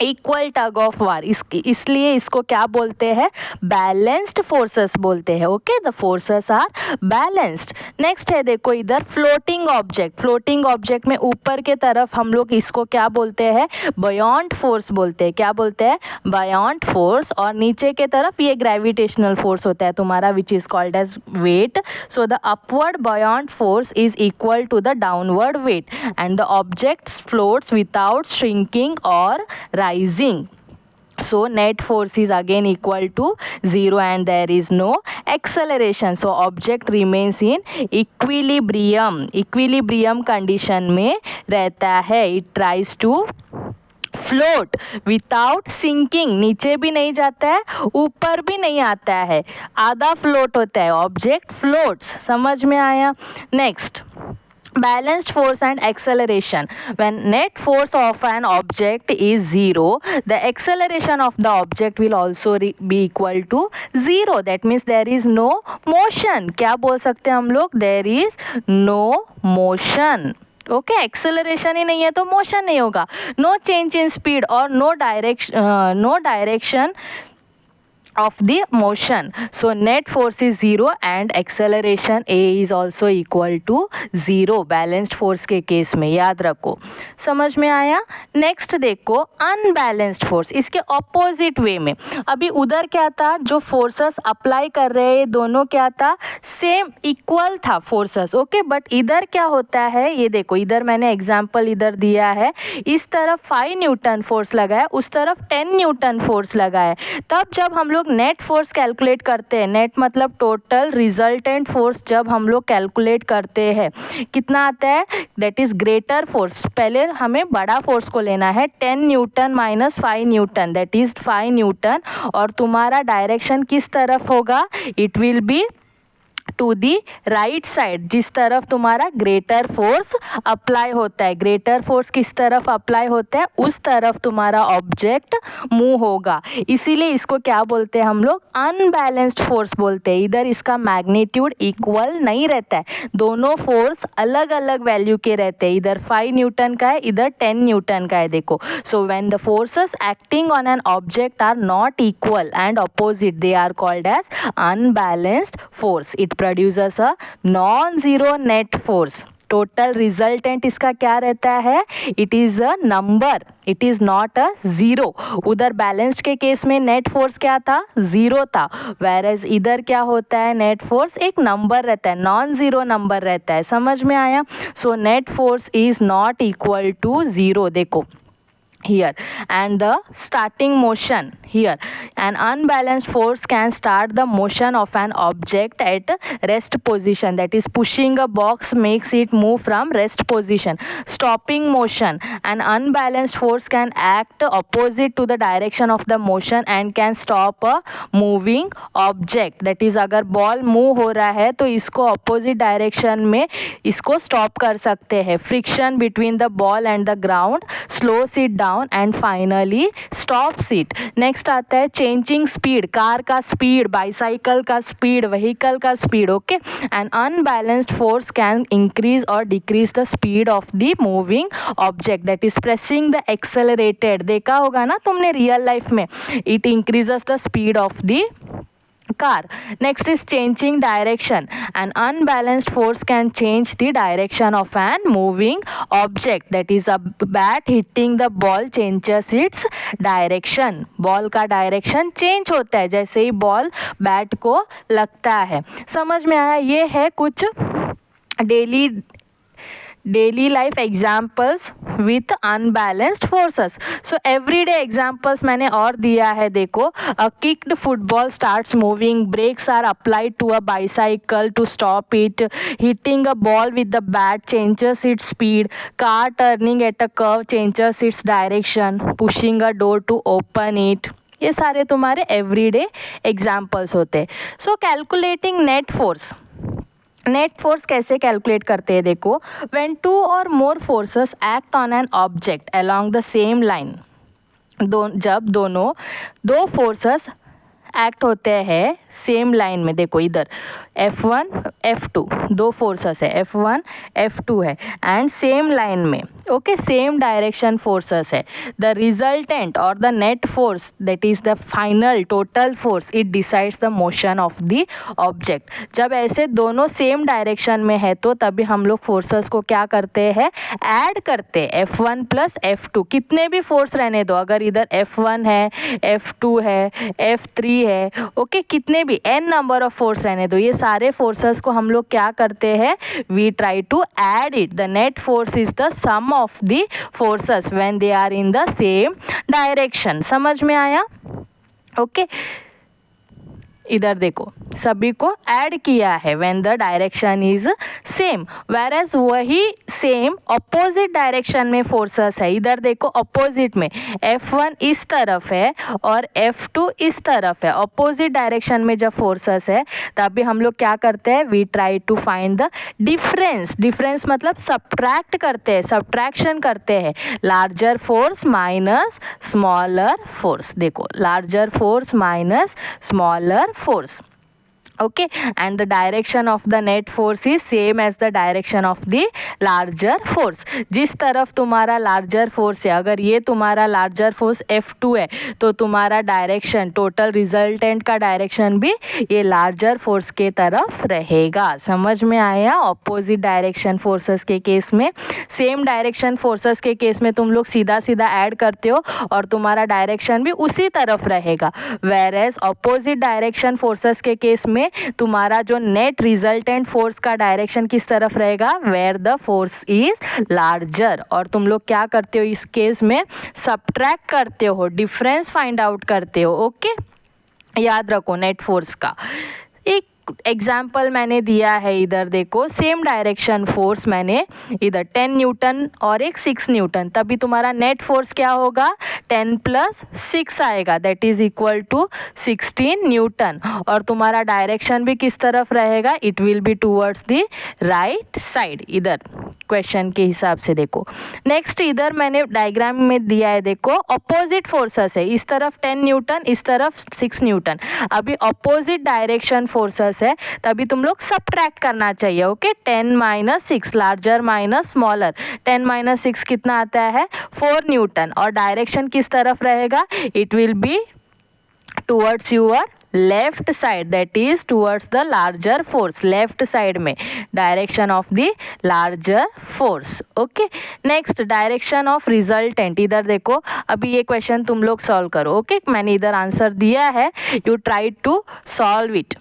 A: Equal tug of war, इसलिए इसको क्या बोलते हैं, balanced forces बोलते हैं। Okay, the forces are balanced. Next है देखो इधर फ्लोटिंग ऑब्जेक्ट। फ्लोटिंग ऑब्जेक्ट में ऊपर के तरफ हम लोग इसको क्या बोलते हैं, बॉयॉन्ट फोर्स बोलते हैं। क्या बोलते हैं, बॉयॉन्ट फोर्स। और नीचे के तरफ ये ग्रेविटेशनल फोर्स होता है तुम्हारा which is called as weight. So the upward buoyant force is equal to the downward weight and the object floats without shrinking or rising. So net force is again equal to 0 and there is no acceleration. So object remains in equilibrium. Equilibrium condition में रहता है. It tries to float without sinking, नीचे भी नहीं जाता है ऊपर भी नहीं आता है, आधा फ्लोट होता है, ऑब्जेक्ट फ्लोट्स। समझ में आया? Next, balanced force and acceleration. When net force of an object is 0, the acceleration of the object will also be equal to 0. That means there is no motion. क्या बोल सकते हैं हम लोग, there is no motion. ओके, acceleration ही नहीं है तो मोशन नहीं होगा। No change in speed or no direction of the motion. So net force is 0 and acceleration a is also equal to 0 balanced force के केस में, याद रखो। समझ में आया? नेक्स्ट देखो अनबैलेंस्ड फोर्स, इसके ऑपोजिट वे में। अभी उधर क्या था, जो फोर्सेस अप्लाई कर रहे हैं दोनों क्या था, सेम इक्वल था फोर्सेस, ओके। बट इधर क्या होता है, ये देखो इधर मैंने एग्जांपल इधर दिया है, इस तरफ 5 न्यूटन फोर्स लगा है, उस तरफ 10 न्यूटन फोर्स लगा है। तब जब हम लोग नेट फोर्स कैलकुलेट करते हैं, नेट मतलब टोटल रिजल्टेंट फोर्स, जब हम लोग कैलकुलेट करते हैं कितना आता है, दैट इज ग्रेटर फोर्स। पहले हमें बड़ा फोर्स को लेना है, 10 newton minus 5 newton, that is 5 newton. और तुम्हारा डायरेक्शन किस तरफ होगा, it will be to the right side, जिस तरफ तुम्हारा ग्रेटर फोर्स अप्लाई होता है। ग्रेटर फोर्स किस तरफ अप्लाई होता है, उस तरफ तुम्हारा ऑब्जेक्ट मूव होगा। इसीलिए इसको क्या बोलते हैं हम लोग, अनबैलेंस्ड फोर्स बोलते हैं। इधर इसका मैग्नीट्यूड इक्वल नहीं रहता है, दोनों फोर्स अलग अलग वैल्यू के रहते हैं। इधर 5 न्यूटन का है, इधर 10 न्यूटन का है, देखो। So when the forces acting on an object are not equal and opposite, they are called as unbalanced force. It produces a non-zero net force. Total resultant इसका क्या रहता है, it is a number, it is not a zero. उधर balanced के case में net force क्या था, zero था, वेरेज इधर क्या होता है, नेट फोर्स एक नंबर रहता है, नॉन ज़ीरो नंबर रहता है। समझ में आया? So net force is not equal to zero. देखो here, and the starting motion here, an unbalanced force can start the motion of an object at rest position, that is pushing a box makes it move from rest position. Stopping motion, an unbalanced force can act opposite to the direction of the motion and can stop a moving object, that is अगर ball move हो रहा है तो इसको opposite direction में इसको stop कर सकते हैं। friction between the ball and the ground slows it down and finally stops it. next आता है changing speed, कार का स्पीड, बाईसाइकिल का स्पीड, व्हीकल का speed, okay. an unbalanced force can increase or decrease the speed of the moving object, that is pressing the accelerated, देखा होगा ना तुमने real life में, it increases the speed of the car. Next is changing direction. An unbalanced force can change the direction of an moving object, that is a bat hitting the ball changes its direction. Ball का direction change होता है जैसे ही ball bat को लगता है। समझ में आया? ये है कुछ daily life examples with unbalanced forces. So everyday examples मैंने और दिया है, देखो। A kicked football starts moving, brakes are applied to a bicycle to stop it, hitting a ball with the bat changes its speed, car turning at a curve changes its direction, pushing a door to open it. ये सारे तुम्हारे everyday examples होते हैं। So calculating net force, net force कैसे calculate करते हैं, देखो। When two or more forces act on an object along the same line, जब दो फोर्सेस एक्ट होते हैं सेम लाइन में, देखो इधर F1 F2 दो फोर्सेस है, F1 F2 है एंड सेम लाइन में, ओके, सेम डायरेक्शन फोर्सेस है। द रिजल्टेंट और the net force, that is the final total force, it decides the motion of the object. जब ऐसे दोनों सेम डायरेक्शन में है तो तभी हम लोग फोर्सेस को क्या करते हैं, ऐड करते हैं, F1 प्लस F2, कितने भी फोर्स रहने दो, अगर इधर F1 है, F2 है, F3 है, ओके, कितने भी n नंबर ऑफ फोर्स रहने दो, ये सारे फोर्सेस को हम लोग क्या करते हैं, we try to add it. The net force is the sum of the forces when they are in the same direction. समझ में आया? ओके, इधर देखो सभी को ऐड किया है when the direction is same, whereas वही सेम अपोजिट डायरेक्शन में फोर्सेस है। इधर देखो अपोजिट में F1 इस तरफ है और F2 इस तरफ है, अपोजिट डायरेक्शन में जब फोर्सेस है तभी हम लोग क्या करते हैं, we try to find the difference. Difference मतलब सब्ट्रैक्ट करते हैं, सब्ट्रैक्शन करते हैं, larger force minus smaller force. देखो larger force minus smaller force, okay, and the direction of the net force is same as the direction of the larger force. जिस तरफ तुम्हारा larger force है, अगर ये तुम्हारा larger force F2 है तो तुम्हारा डायरेक्शन टोटल रिजल्टेंट का डायरेक्शन भी ये larger force के तरफ रहेगा. समझ में आया? ऑपोजिट डायरेक्शन फोर्सेस के केस में, सेम डायरेक्शन फोर्सेस के केस में तुम लोग सीधा सीधा ऐड करते हो और तुम्हारा डायरेक्शन भी उसी तरफ रहेगा. Whereas opposite direction forces के केस में तुम्हारा जो नेट रिजल्टेंट फोर्स का डायरेक्शन किस तरफ रहेगा? Where the force is larger. और तुम लोग क्या करते हो इस केस में? सबट्रैक्ट करते हो, डिफरेंस फाइंड आउट करते हो. ओके, याद रखो नेट फोर्स का. एक एग्जाम्पल मैंने दिया है इधर देखो, सेम डायरेक्शन फोर्स मैंने इधर 10 न्यूटन और एक 6 न्यूटन, तभी तुम्हारा नेट फोर्स क्या होगा? 10 + 6 आएगा, that is equal to 16 newton. और तुम्हारा डायरेक्शन भी किस तरफ रहेगा? It will be towards the right side. इधर क्वेश्चन के हिसाब से देखो. नेक्स्ट इधर मैंने डायग्राम में दिया है, देखो अपोजिट फोर्सेस है, इस तरफ 10 न्यूटन, इस तरफ 6 न्यूटन. अभी अपोजिट डायरेक्शन फोर्सेस है, तभी तुम लोग सबट्रैक्ट करना चाहिए. Okay, 10 - 6, larger minus smaller. 10 - 6 कितना आता है? 4 न्यूटन. और डायरेक्शन किस तरफ रहेगा? It will be towards your left side, that is towards the larger force. Left side में direction of the larger force. Okay, next direction of resultant. इधर देखो, अभी ये क्वेश्चन तुम लोग सॉल्व करो. ओके, मैंने इधर आंसर दिया है, you try to solve it.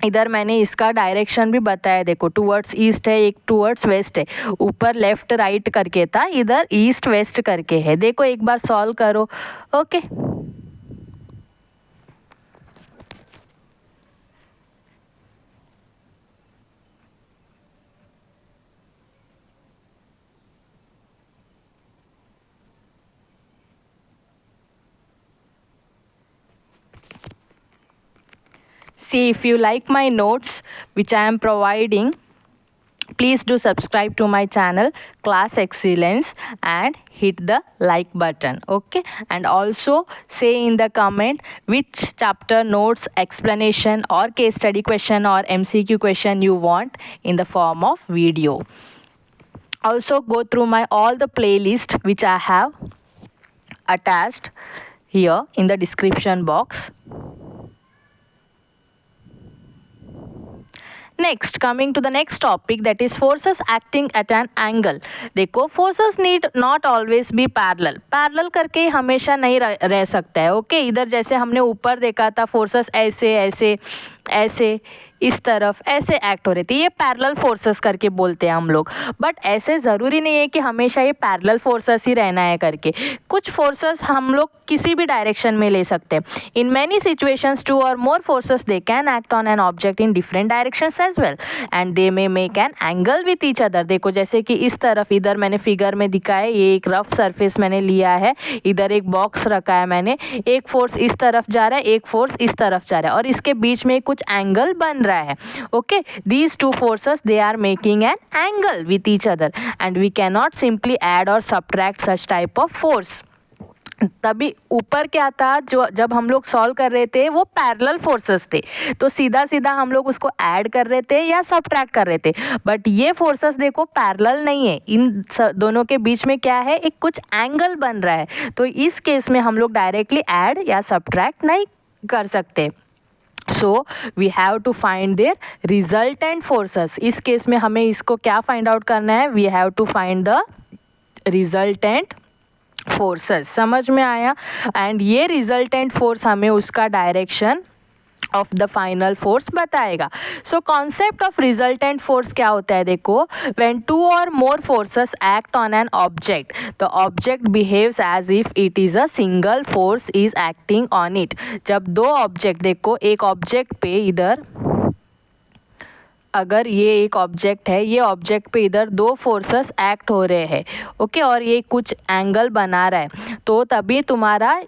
A: इधर मैंने इसका डायरेक्शन भी बताया, देखो टूवर्ड्स ईस्ट है, एक टूवर्ड्स वेस्ट है. ऊपर लेफ्ट राइट करके था, इधर ईस्ट वेस्ट करके है. देखो एक बार सॉल्व करो. Okay, see if you like my notes which I am providing, please do subscribe to my channel Class Excellence and hit the like button. Okay, and also say in the comment which chapter notes, explanation or case study question or MCQ question you want in the form of video. Also go through my all the playlist which I have attached here in the description box. Next, coming to the next topic, that is forces acting at an angle. देखो forces need not always be parallel. Parallel करके हमेशा नहीं रह सकता है. Okay, इधर जैसे हमने ऊपर देखा था forces ऐसे ऐसे ऐसे इस तरफ ऐसे एक्ट हो रहे थे, ये पैरेलल फोर्सेस करके बोलते हैं हम लोग. बट ऐसे ज़रूरी नहीं है कि हमेशा ये पैरेलल फोर्सेस ही रहना है करके. कुछ फोर्सेस हम लोग किसी भी डायरेक्शन में ले सकते हैं. In many situations 2 or more forces they can act on an object in different directions as well and they may make an angle with each other. देखो जैसे कि इस तरफ इधर मैंने फिगर में दिखाया, ये एक रफ सरफेस मैंने लिया है, इधर एक बॉक्स रखा है मैंने, एक फोर्स इस तरफ जा रहा है, एक फोर्स इस तरफ जा रहा है और इसके बीच में कुछ एंगल बन रहा है. Okay, these two forces they are making an angle with each other and we cannot simply add or subtract such type of force. तभी ऊपर क्या था, जो जब हम लोग सॉल्व कर रहे थे वो पैरेलल फोर्सेस थे, तो सीधा सीधा हम लोग उसको ऐड कर रहे थे या सबट्रैक्ट कर रहे थे. बट ये फोर्सेस देखो पैरेलल नहीं है, इन दोनों के बीच में क्या है, एक कुछ एंगल बन रहा है. तो इस केस में हम लोग डायरेक्टली ऐड या सबट्रैक्ट नहीं कर सकते. So we have to find their resultant forces. इस केस में हमें इसको क्या फाइंड आउट करना है? We have to find the resultant forces. समझ में आया? एंड ये रिजल्टेंट फोर्स हमें उसका direction of the final force बताएगा. So concept of resultant force क्या होता है? देखो, when 2 or more forces act on an object, the object behaves as if it is a single force is acting on it. जब दो object, देखो एक object पे इधर, अगर ये एक ऑब्जेक्ट है, ये ऑब्जेक्ट पे इधर दो फोर्सेस एक्ट हो रहे हैं, ओके, और ये कुछ एंगल बना रहा है, तो तभी तुम्हारा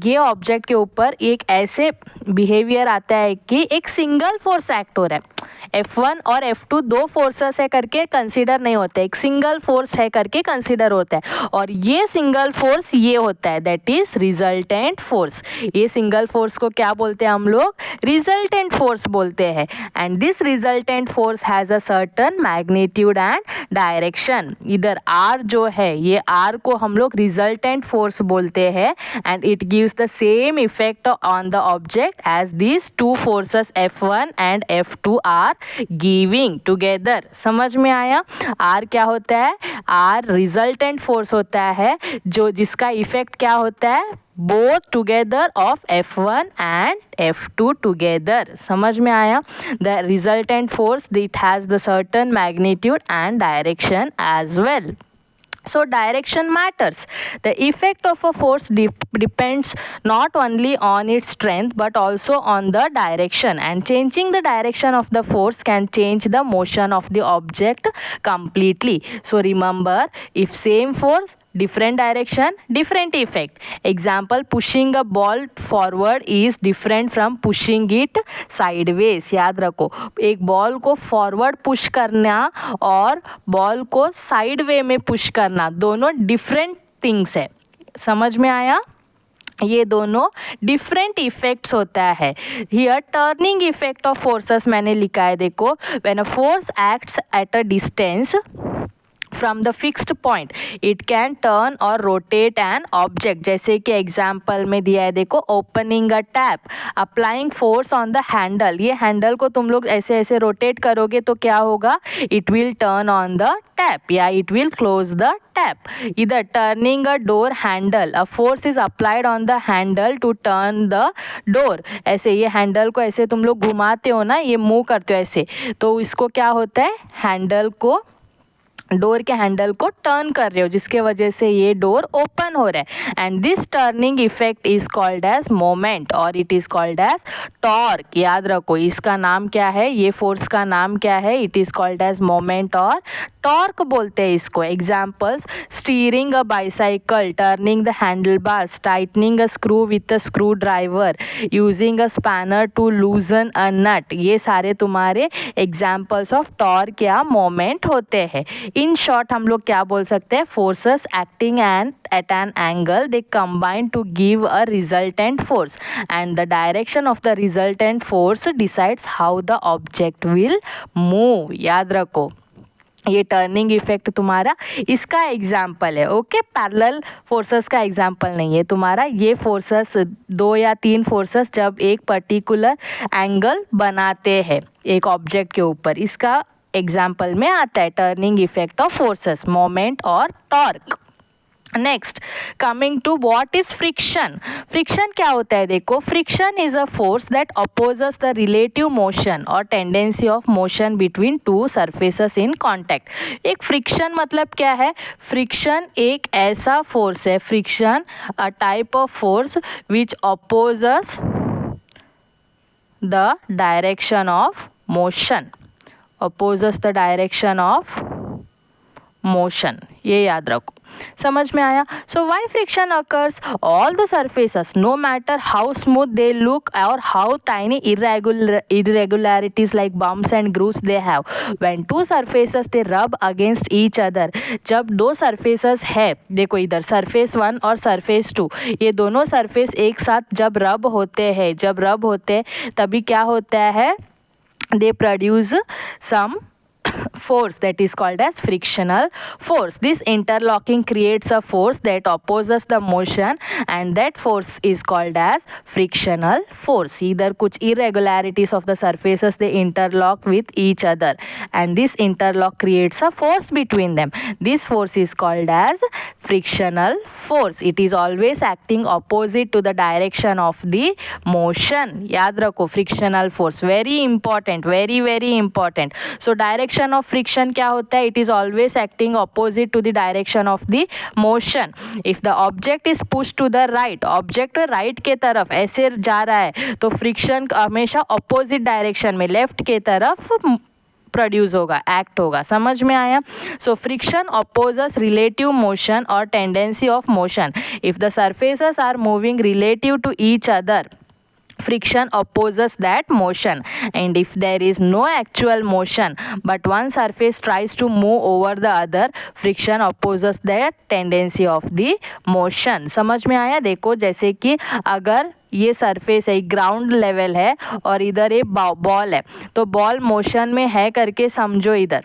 A: ये ऑब्जेक्ट के ऊपर एक ऐसे बिहेवियर आता है कि एक सिंगल फोर्स एक्ट हो रहा है. F1 और F2 दो फोर्सेस है करके कंसीडर नहीं होते, एक सिंगल फोर्स है करके कंसीडर होता है, और ये सिंगल फोर्स ये होता है, दैट इज रिजल्टेंट फोर्स। ये सिंगल फोर्स को क्या बोलते हैं हम लोग? रिजल्टेंट फोर्स बोलते हैं। And this resultant force has a certain magnitude and direction. इधर R जो है, ये R को हम लोग रिजल्टेंट फोर्स बोलते हैं, and it gives the same effect on the object as these two forces F1 and F2 are giving together. समझ में आया? R क्या होता है? R रिजल्टेंट फोर्स होता है, जो जिसका इफेक्ट क्या होता है? both together of F1 and F2 together. समझ में आया? The resultant force, it has the certain magnitude and direction as well. So direction matters. The effect of a force depends not only on its strength but also on the direction, and changing the direction of the force can change the motion of the object completely. So remember, if same force, different direction, different effect. Example, pushing a ball forward is different from pushing it sideways. याद रखो, एक ball को forward push करना और ball को side way में push करना दोनों डिफरेंट थिंग्स है। समझ में आया? ये दोनों डिफरेंट इफेक्ट्स होता है। Here turning effect of forces मैंने लिखा है, देखो, when a force acts at a distance from the fixed point it can turn or rotate an object। जैसे कि एग्जाम्पल में दिया है, देखो, opening a tap, applying force on the handle. ये हैंडल को तुम लोग ऐसे ऐसे रोटेट करोगे तो क्या होगा? It will turn on the tap या it will close the tap. इधर turning a door handle, a force is applied on the handle to turn the door. ऐसे ये हैंडल को ऐसे तुम लोग घुमाते हो ना, ये मूव करते हो ऐसे, तो इसको क्या होता है? हैंडल को, डोर के हैंडल को टर्न कर रहे हो, जिसके वजह से ये डोर ओपन हो रहा है। And this turning effect is called as moment or it is called as torque. याद रखो, इसका नाम क्या है? ये फोर्स का नाम क्या है? It is called as moment और टॉर्क बोलते हैं इसको। Examples, steering a bicycle, turning the handle bars, tightening a screw with a screw driver, using a spanner to loosen a nut. ये सारे तुम्हारे एग्जाम्पल्स ऑफ टॉर्क या moment होते हैं। इन शॉर्ट हम लोग क्या बोल सकते हैं? Forces acting and at an angle, they combine to give a resultant force, and the direction of the resultant force decides how the object will move. याद रखो, ये टर्निंग इफेक्ट तुम्हारा इसका एग्जाम्पल है। ओके, पैरेलल फोर्सेस का example नहीं है तुम्हारा। ये फोर्सेस, दो या तीन फोर्सेस जब एक पर्टिकुलर एंगल बनाते हैं एक ऑब्जेक्ट के ऊपर, इसका एग्जाम्पल में आता है turning effect of forces, moment और torque. Next, coming to what is friction. Friction क्या होता है? देखो, friction is a force that opposes the relative motion or tendency of motion between two surfaces in contact. एक friction मतलब क्या है? Friction एक ऐसा फोर्स है, friction a type of force which opposes the direction of motion, opposes the direction of motion. ये याद रखो। समझ में आया? So why friction occurs? All the surfaces, no matter how smooth they look or how tiny irregularities like bumps and grooves they have, when two surfaces they rub against each other। जब दो surfaces है, देखो इधर surface 1 और surface 2, ये दोनों surface एक साथ जब रब होते हैं, तभी क्या होता है? they produce some force that is called as frictional force. This interlocking creates a force that opposes the motion, and that force is called as frictional force. Either कुछ irregularities of the surfaces they interlock with each other, and this interlock creates a force between them. This force is called as frictional force. It is always acting opposite to the direction of the motion. याद रखो, frictional force very important, very very important. So direction of friction क्या होता है? It is always acting opposite to the direction of the motion. If the object is pushed to the right, object right के तरफ ऐसे जा रहा है, तो friction हमेशा opposite direction में left के तरफ प्रोड्यूस होगा, एक्ट होगा। समझ में आया? So friction opposes relative motion or tendency of motion. If the surfaces are moving relative to each other, friction opposes that motion. And if there is no actual motion but one surface tries to move over the other, friction opposes that tendency of the motion. समझ में आया? देखो जैसे कि अगर ये surface है, ground level है और इधर ये बॉल है, तो बॉल मोशन में है करके समझो, इधर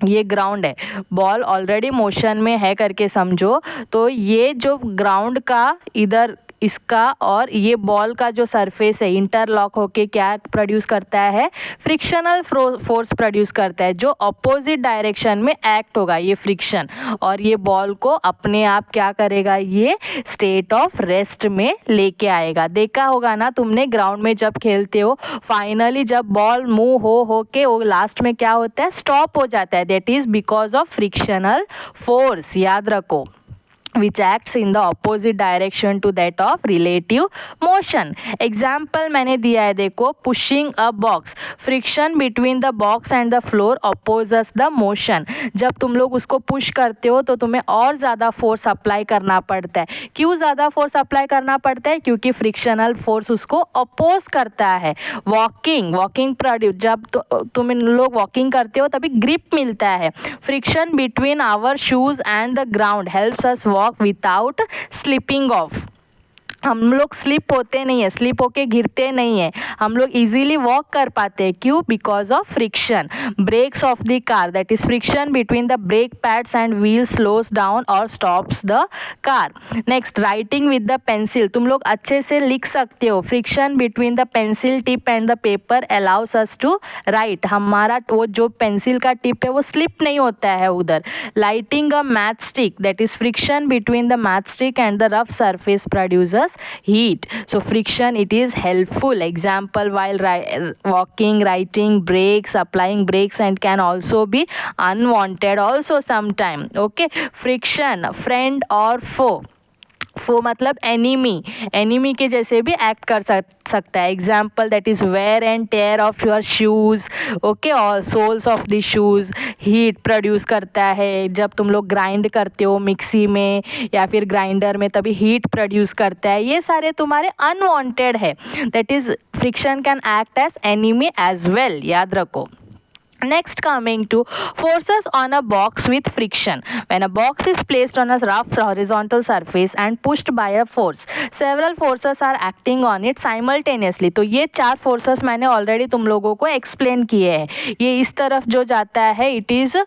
A: ये ग्राउंड है, बॉल ऑलरेडी मोशन में है करके समझो। तो ये जो ग्राउंड का इधर इसका और ये बॉल का जो सरफेस है इंटरलॉक होके क्या प्रोड्यूस करता है? फ्रिक्शनल फोर्स प्रोड्यूस करता है, जो अपोजिट डायरेक्शन में एक्ट होगा ये फ्रिक्शन, और ये बॉल को अपने आप क्या करेगा? ये स्टेट ऑफ रेस्ट में लेके आएगा। देखा होगा ना तुमने ग्राउंड में जब खेलते हो, फाइनली जब बॉल मूव हो के वो लास्ट में क्या होता है? स्टॉप हो जाता है। That is because of frictional force, याद रखो, which acts in the opposite direction to that of relative motion. Example मैंने दिया है, देखो, pushing a box, friction between the box and the floor opposes the motion. जब तुम लोग उसको पुश करते हो तो तुम्हें और ज़्यादा फोर्स अप्लाई करना पड़ता है। क्यों ज़्यादा फोर्स अप्लाई करना पड़ता है? क्योंकि फ्रिक्शनल फोर्स उसको अपोज करता है। वॉकिंग प्रोड्यूस, जब तुम लोग वॉकिंग करते हो तभी ग्रिप मिलता है। Friction between our shoes and the ground helps us walk without slipping off. हम लोग स्लिप होते नहीं है, स्लिप होके गिरते नहीं है, हम लोग इजीली वॉक कर पाते हैं। क्यों? Because of friction. Brakes of the car, that is friction between the brake pads and wheel slows down or stops the car. Next, writing with the pencil, तुम लोग अच्छे से लिख सकते हो। Friction between the pencil tip and the paper allows us to write, हमारा वो जो पेंसिल का टिप है वो स्लिप नहीं होता है उधर। Lighting a match stick, that is friction between the match stick and the rough surface produces heat. So friction, it is helpful. Example, while walking, writing, brakes, applying brakes, and can also be unwanted also sometime. Okay, friction, friend or foe. Foe मतलब enemy के जैसे भी act कर सकता है। Example, that is wear and tear of your shoes, okay, और soles of the shoes heat produce करता है। जब तुम लोग ग्राइंड करते हो मिक्सी में या फिर ग्राइंडर में, तभी हीट प्रोड्यूस करता है। ये सारे तुम्हारे अनवांटेड है। That is friction can act as enemy as well, याद रखो। Next, coming to forces on a box with friction. When a box is placed on a rough horizontal surface and pushed by a force, several forces are acting on it simultaneously. तो ये 4 forces मैंने already तुम लोगों को explain किए हैं। ये इस तरफ जो जाता है, it is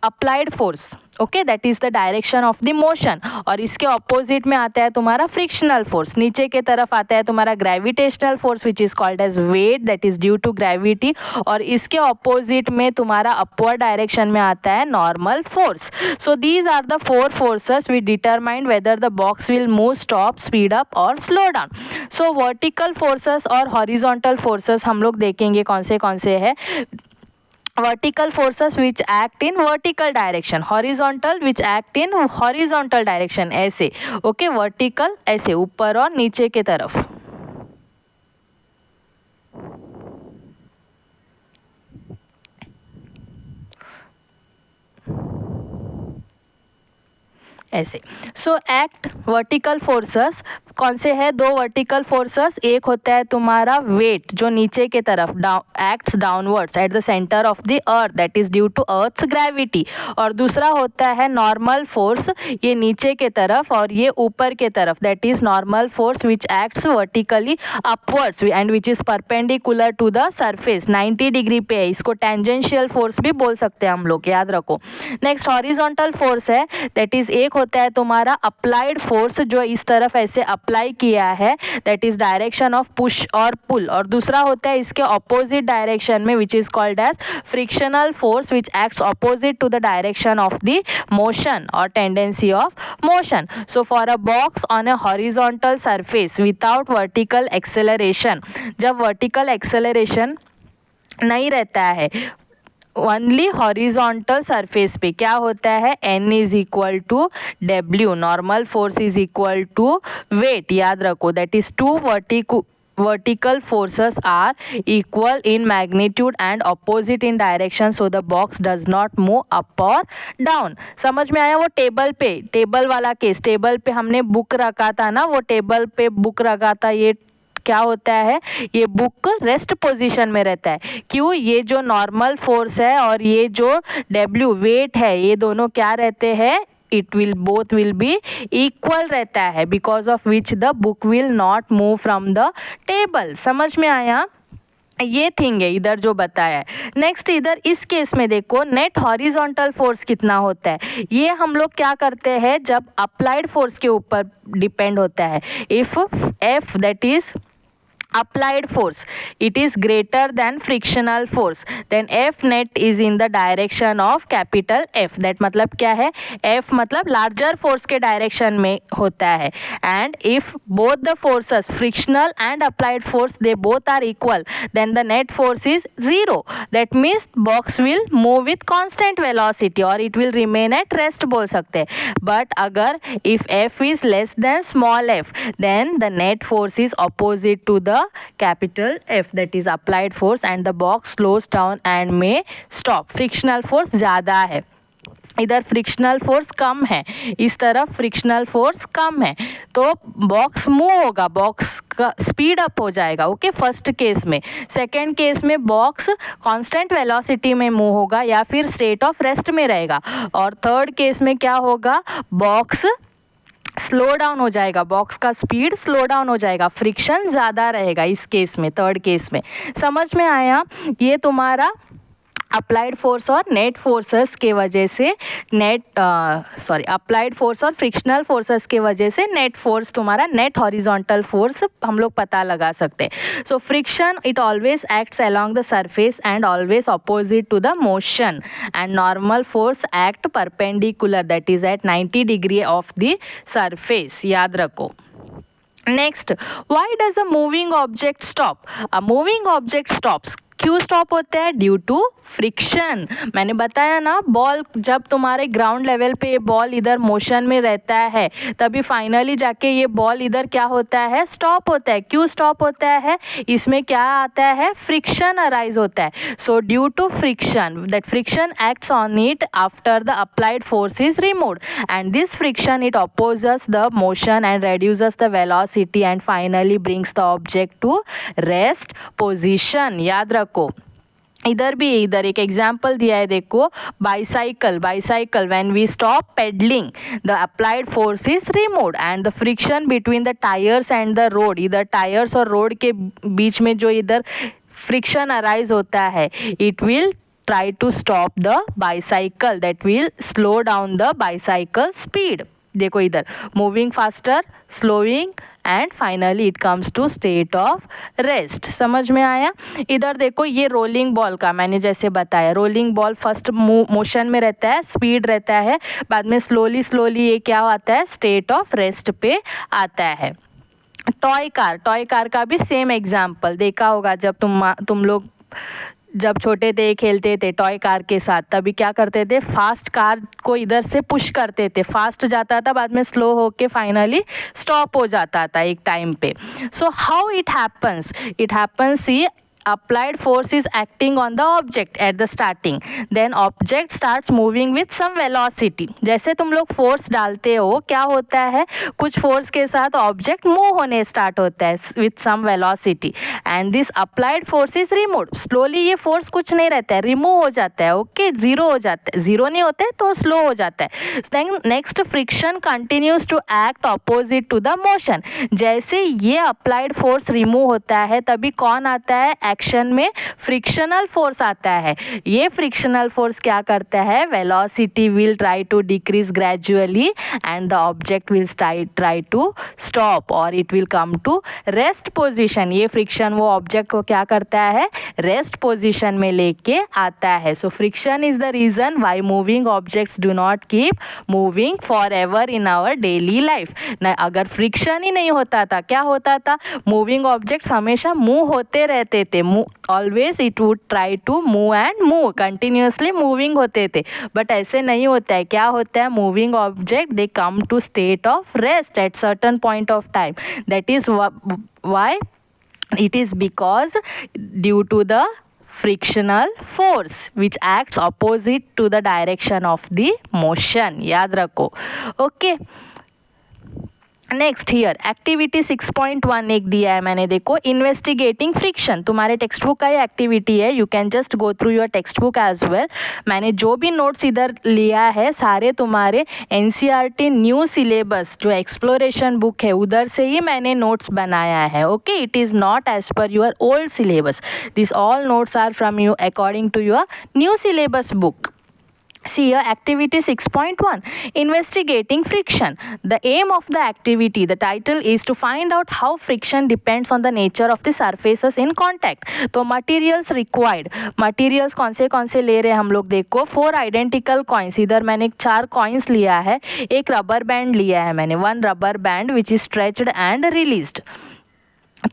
A: applied force, okay, that is the direction of the motion. और इसके ऑपोजिट में आता है तुम्हारा फ्रिक्शनल फोर्स। नीचे के तरफ आता है तुम्हारा gravitational force which is called as weight, that is due to gravity. और इसके ऑपोजिट में तुम्हारा अपवर्ड डायरेक्शन में आता है normal force. So these are the 4 forces which determine whether the box will move, stop, speed up or slow down. So vertical forces और horizontal forces हम लोग देखेंगे कौन से हैं। vertical forces which act in vertical direction, horizontal which act in horizontal direction, ऐसे, okay, vertical ऐसे ऊपर और नीचे के तरफ, ऐसे। सो एक्ट वर्टिकल फोर्सेस कौन से है? 2 वर्टिकल फोर्सेस। एक होता है तुम्हारा वेट जो नीचे के तरफ acts downwards at the centre of the earth, that is due to earth's gravity. और दूसरा होता है नॉर्मल फोर्स, ये नीचे के तरफ और ये ऊपर के तरफ, that is normal force which acts vertically upwards and which is perpendicular to the surface, 90 degree पे है। इसको टेंजेंशियल फोर्स भी बोल सकते हैं हम लोग, याद रखो। नेक्स्ट, हॉरिजॉन्टल फोर्स है, दैट इज एक होता है तुम्हारा अप्लाइड फोर्स जो इस तरफ ऐसे अप्लाई किया है, that is direction of push और पुल। और दूसरा होता है इसके ऑपोजिट डायरेक्शन में which is called as frictional force which acts opposite to the direction of the motion or tendency of motion. So for a box on a horizontal surface without vertical acceleration, जब vertical acceleration नहीं रहता है, only horizontal surface पे क्या होता है? N is equal to W, normal force is equal to weight, याद रखो। That is 2 vertical forces are equal in magnitude and opposite in direction, so the box does not move up or down. समझ में आया? वो table वाला case, table पे हमने book रखा था ना, वो टेबल पे बुक रखा था, ये क्या होता है, ये बुक रेस्ट पोजीशन में रहता है। क्यों, ये जो नॉर्मल फोर्स है और ये जो W वेट है, ये दोनों क्या रहते हैं, both will be equal रहता है, because of which the book will not move from the table। समझ में आया, ये थिंग है इधर जो बताया है। नेक्स्ट इधर इस केस में देखो, नेट हॉरिजॉन्टल फोर्स कितना होता है, ये हम लोग क्या करते हैं जब अप्लाइड फोर्स के ऊपर डिपेंड होता है। If F that is applied force, it is greater than frictional force, then F net is in the direction of capital F। that मतलब क्या है, F मतलब larger force के direction में होता है। and if both the forces, frictional and applied force, they both are equal, then the net force is 0। that means box will move with constant velocity or it will remain at rest बोल सकते हैं। but अगर if F is less than small f, then the net force is opposite to the capital F, that is applied force, and the box slows down and may stop। Frictional force ज़्यादा है, इधर frictional force कम है, इस तरफ frictional force कम है, तो box move होगा, box का स्पीड अप हो जाएगा। ओके, फर्स्ट केस में। सेकेंड केस में बॉक्स कांस्टेंट वेलोसिटी में मूव होगा या फिर स्टेट ऑफ रेस्ट में रहेगा। और थर्ड केस में क्या होगा, बॉक्स स्लो डाउन हो जाएगा, बॉक्स का स्पीड स्लो डाउन हो जाएगा, फ्रिक्शन ज़्यादा रहेगा इस केस में, थर्ड केस में। समझ में आया, ये तुम्हारा अप्लाइड फोर्स और नेट फोर्सेस के वजह से अप्लाइड फोर्स और फ्रिक्शनल फोर्सेस के वजह से नेट फोर्स तुम्हारा नेट हॉरिजॉन्टल फोर्स हम लोग पता लगा सकते हैं। So friction it always acts along the surface and always opposite to the motion, and normal force act perpendicular, that is at 90 degree of the surface, याद रखो। Next, why does a moving object stop? A moving object stops, क्यों stop होता है, due to friction. मैंने बताया ना, ball जब तुम्हारे ग्राउंड लेवल पे बॉल इधर मोशन में रहता है, तभी फाइनली जाके ये बॉल इधर क्या होता है, स्टॉप होता है। क्यों स्टॉप होता है, इसमें क्या आता है, फ्रिक्शन अराइज होता है। So due to friction, that friction acts on it after the applied force is removed, and this friction it opposes the motion and reduces the velocity and finally brings the object to rest position। याद रखो, इधर भी इधर एक example दिया है, देखो, bicycle when we stop pedalling the applied force is removed and the friction between the tyres and the road, इधर टायर्स और रोड के बीच में जो इधर फ्रिक्शन अराइज होता है, it will try to stop the bicycle, that will slow down the bicycle speed। देखो इधर moving faster, slowing and finally it comes to state of rest. समझ में आया। इधर देखो, ये रोलिंग बॉल का मैंने जैसे बताया, रोलिंग बॉल फर्स्ट मोशन में रहता है, स्पीड रहता है, बाद में स्लोली ये क्या आता है, स्टेट ऑफ रेस्ट पे आता है। टॉय कार का भी सेम एग्जाम्पल देखा होगा, जब तुम लोग जब छोटे थे खेलते थे टॉय कार के साथ, तभी क्या करते थे, फास्ट कार को इधर से पुश करते थे, फास्ट जाता था, बाद में स्लो होके फाइनली स्टॉप हो जाता था एक टाइम पे। So how it happens, see applied force is acting on the object at the starting, then object starts moving with some velocity। जैसे तुम लोग फोर्स डालते हो, क्या होता है, कुछ फोर्स के साथ ऑब्जेक्ट मूव होने स्टार्ट होता है with some velocity, and this applied force is removed। Slowly ये फोर्स कुछ नहीं रहता है, रिमूव हो जाता है। ओके, जीरो हो जाता है, जीरो नहीं होता है तो स्लो हो जाता है। Then next, friction continues to act opposite to the motion. जैसे ये अप्लाइड फोर्स रिमूव होता है, तभी कौन आता है एक्शन में, फ्रिक्शनल फोर्स आता है। ये फ्रिक्शनल फोर्स क्या करता है, velocity will try to decrease gradually and the object will try to stop or it will come to rest position. ये फ्रिक्शन वो ऑब्जेक्ट को क्या करता है, रेस्ट पोजीशन में लेके आता है। So friction is the reason why moving objects do not keep moving for ever in our daily life. अगर फ्रिक्शन ही नहीं होता था, क्या होता था, मूविंग ऑब्जेक्ट्स हमेशा मूव होते रहते थे, always it would try to move and move, continuously moving होते थे। बट ऐसे नहीं होता है, क्या होता है, moving object they come to state of rest at certain point of time. That is why it is because due to the frictional force which acts opposite to the direction of the motion। याद रखो। Okay, next here activity 6.1 एक दिया है मैंने, देखो investigating friction, तुम्हारे text book का ही एक्टिविटी है, you can just go through your text book as well. मैंने जो भी नोट्स इधर लिया है सारे तुम्हारे एनसीईआरटी न्यू सिलेबस जो एक्सप्लोरेशन बुक है उधर से ही मैंने नोट्स बनाया है। Okay, it is not as per your old syllabus, this all notes are from you according to your new syllabus book. See here activity 6.1 investigating friction. The aim of the activity, the title is to find out how friction depends on the nature of the surfaces in contact. तो materials required, materials कौन से ले रहे हैं हम लोग, देखो 4 identical coins, इधर मैंने 4 coins लिया है, एक रबर बैंड लिया है मैंने, 1 rubber band which is stretched and released.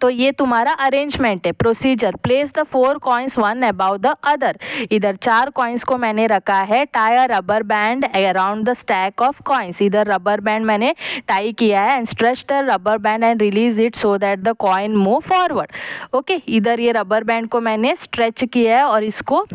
A: तो ये तुम्हारा अरेंजमेंट है, procedure, place the 4 coins one about the other, इधर 4 कॉइन्स को मैंने रखा है, tie a rubber band around the stack of coins, इधर रबर बैंड मैंने टाई किया है and stretch the rubber band and release it so that the coin move forward. Okay, इधर ये रबर बैंड को मैंने स्ट्रेच किया है और इसको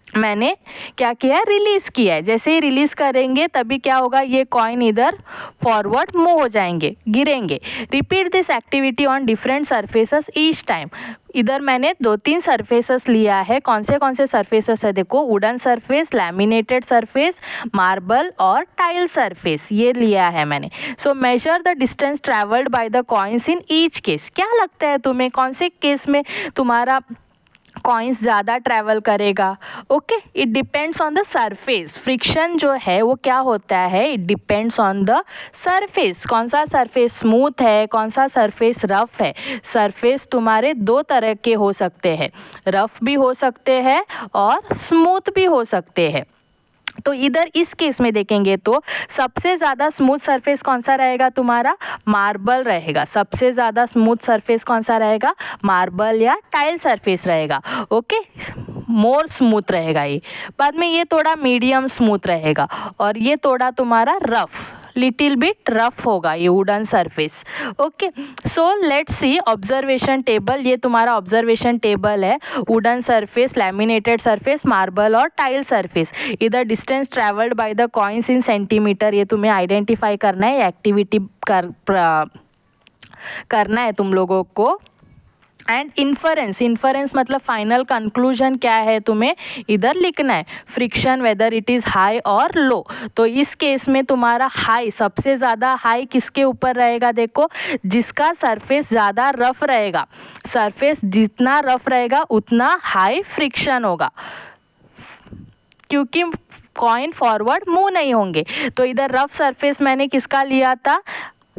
A: मैंने क्या किया है, रिलीज़ किया है। जैसे ही रिलीज़ करेंगे तभी क्या होगा, ये कॉइन इधर फॉरवर्ड मूव हो जाएंगे, गिरेंगे। Repeat this activity on different surfaces each time. इधर मैंने 2-3 सरफेसेस लिया है, कौन से सरफेसेस है, देखो wooden surface, laminated surface, marble और टाइल सरफेस, ये लिया है मैंने। So measure the distance travelled by the coins in each case. क्या लगता है तुम्हें कौन से केस में तुम्हारा कॉइन्स ज़्यादा ट्रैवल करेगा? Okay, it depends on the surface. Friction जो है वो क्या होता है, it depends on the surface. कौन सा सरफेस स्मूथ है, कौन सा सरफेस रफ है। सरफेस तुम्हारे 2 तरह के हो सकते हैं, रफ भी हो सकते हैं और स्मूथ भी हो सकते हैं। तो इधर इस केस में देखेंगे तो सबसे ज़्यादा स्मूथ सरफेस कौन सा रहेगा, तुम्हारा मार्बल रहेगा। सबसे ज़्यादा स्मूथ सरफेस कौन सा रहेगा, मार्बल या टाइल सरफेस रहेगा। ओके, मोर स्मूथ रहेगा ये। बाद में ये थोड़ा मीडियम स्मूथ रहेगा और ये थोड़ा तुम्हारा रफ, लिटिल बिट रफ होगा ये wooden surface. Okay, so let's see observation table, ये तुम्हारा ऑब्जर्वेशन टेबल है, wooden surface, laminated surface, marble और टाइल सरफेस। इधर distance travelled by the coins in centimetre, ये तुम्हें आइडेंटिफाई करना है, एक्टिविटी करना है तुम लोगों को। एंड इन्फरेंस मतलब फाइनल कंक्लूजन क्या है तुम्हें इधर लिखना है, friction whether it is high और लो। तो इस केस में तुम्हारा हाई, सबसे ज़्यादा हाई किसके ऊपर रहेगा, देखो जिसका सरफेस ज़्यादा रफ रहेगा, सरफेस जितना रफ रहेगा उतना हाई फ्रिक्शन होगा, क्योंकि कॉइन फॉरवर्ड मूव नहीं होंगे। तो इधर रफ सरफेस मैंने किसका लिया था,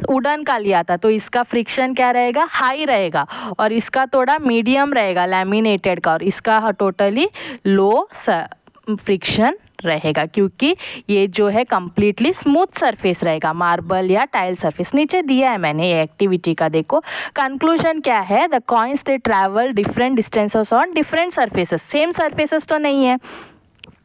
A: वुडन का लिया था, तो इसका फ्रिक्शन क्या रहेगा, हाई रहेगा, और इसका थोड़ा मीडियम रहेगा लैमिनेटेड का, और इसका टोटली लो फ्रिक्शन रहेगा, क्योंकि ये जो है कम्प्लीटली स्मूथ सरफेस रहेगा, मार्बल या टाइल सरफेस। नीचे दिया है मैंने ये एक्टिविटी का, देखो कंक्लूजन क्या है, the coins they travel different distances on different surfaces. Same surfaces तो नहीं है,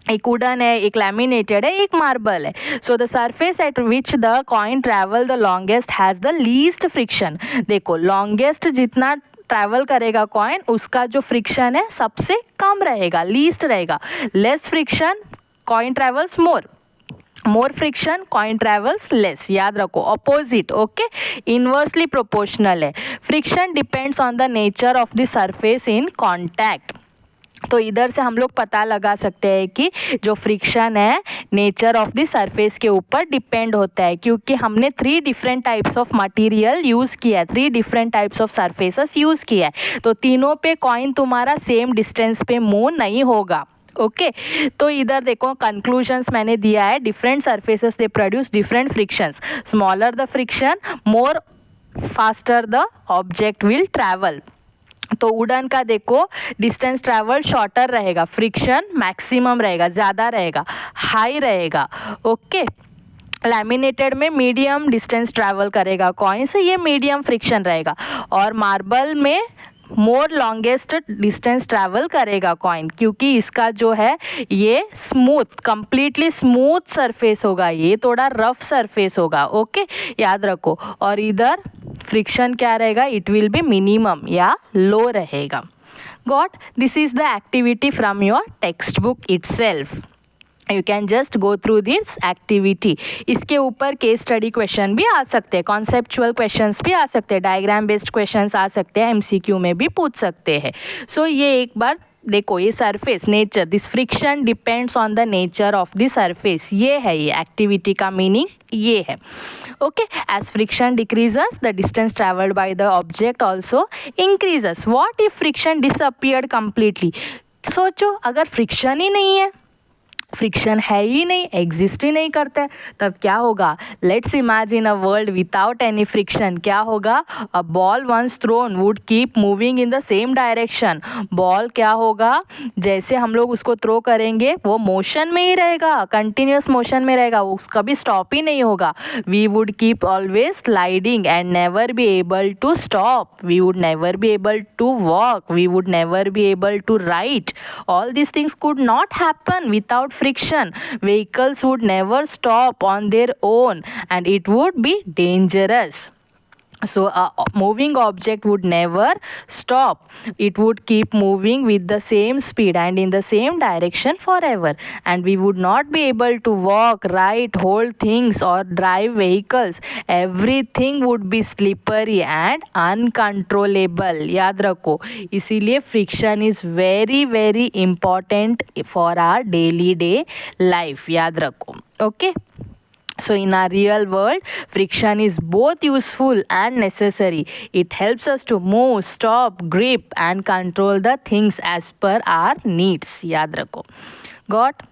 A: एक वुडन है, एक लैमिनेटेड है, एक मार्बल है। So the surface at which the coin travel the longest has the least friction. देखो लॉन्गेस्ट जितना ट्रैवल करेगा कॉइन, उसका जो फ्रिक्शन है सबसे कम रहेगा, लीस्ट रहेगा। Less friction coin travels more, more friction coin travels less. याद रखो अपोजिट, ओके, इनवर्सली प्रोपोर्शनल है। Friction depends on the nature of the surface in contact. तो इधर से हम लोग पता लगा सकते हैं कि जो फ्रिक्शन है नेचर ऑफ द सरफेस के ऊपर डिपेंड होता है, क्योंकि हमने 3 different types of material use किया है, 3 different types of surfaces use किया है, तो तीनों पे कॉइन तुम्हारा सेम डिस्टेंस पे मूव नहीं होगा। ओके, तो इधर देखो कंक्लूजन्स मैंने दिया है, different surfaces they produce different frictions, smaller the friction more faster the object will travel. तो वुडन का देखो डिस्टेंस ट्रैवल शॉर्टर रहेगा, फ्रिक्शन मैक्सिमम रहेगा, ज़्यादा रहेगा, हाई रहेगा। ओके, लैमिनेटेड में मीडियम डिस्टेंस ट्रैवल करेगा कॉइन से, ये मीडियम फ्रिक्शन रहेगा, और मार्बल में मोर लॉन्गेस्ट डिस्टेंस ट्रैवल करेगा कॉइन, क्योंकि इसका जो है ये स्मूथ, कंप्लीटली स्मूथ सरफेस होगा, ये थोड़ा रफ सरफेस होगा। ओके, याद रखो। और इधर फ्रिक्शन क्या रहेगा, इट विल बी मिनिमम या लो रहेगा। Got, this is the activity from your text book itself. You can just go through this activity. इसके ऊपर केस स्टडी क्वेश्चन भी आ सकते हैं, कॉन्सेप्चुअल क्वेश्चंस भी आ सकते हैं, डायग्राम बेस्ड क्वेश्चंस आ सकते हैं, एमसीक्यू में भी पूछ सकते हैं। सो ये एक बार देखो, ये surface nature, this friction depends on the nature of the surface, ये है ये एक्टिविटी का मीनिंग ये है। Okay, as friction decreases the distance travelled by the object also increases. What if friction disappeared completely? सोचो अगर फ्रिक्शन ही नहीं है, फ्रिक्शन है ही नहीं, एग्जिस्ट ही नहीं करता है, तब क्या होगा? Let's imagine a world without any friction. क्या होगा? A ball once thrown would keep moving in the same direction. Ball क्या होगा? जैसे हम लोग उसको थ्रो करेंगे वो मोशन में ही रहेगा, कंटिन्यूस मोशन में रहेगा, वो कभी स्टॉप ही नहीं होगा। We would keep always sliding and never be able to stop. We would never be able to walk, we would never be able to write. All these things could not happen without friction. Vehicles would never stop on their own and it would be dangerous. So a moving object would never stop. It would keep moving with the same speed and in the same direction forever, and we would not be able to walk, ride, hold things or drive vehicles. Everything would be slippery and uncontrollable. याद रखो, इसीलिए friction is very very important for our daily day life. याद रखो, okay? So in our real world, friction is both useful and necessary. It helps us to move, stop, grip and control the things as per our needs. याद रखो. Got?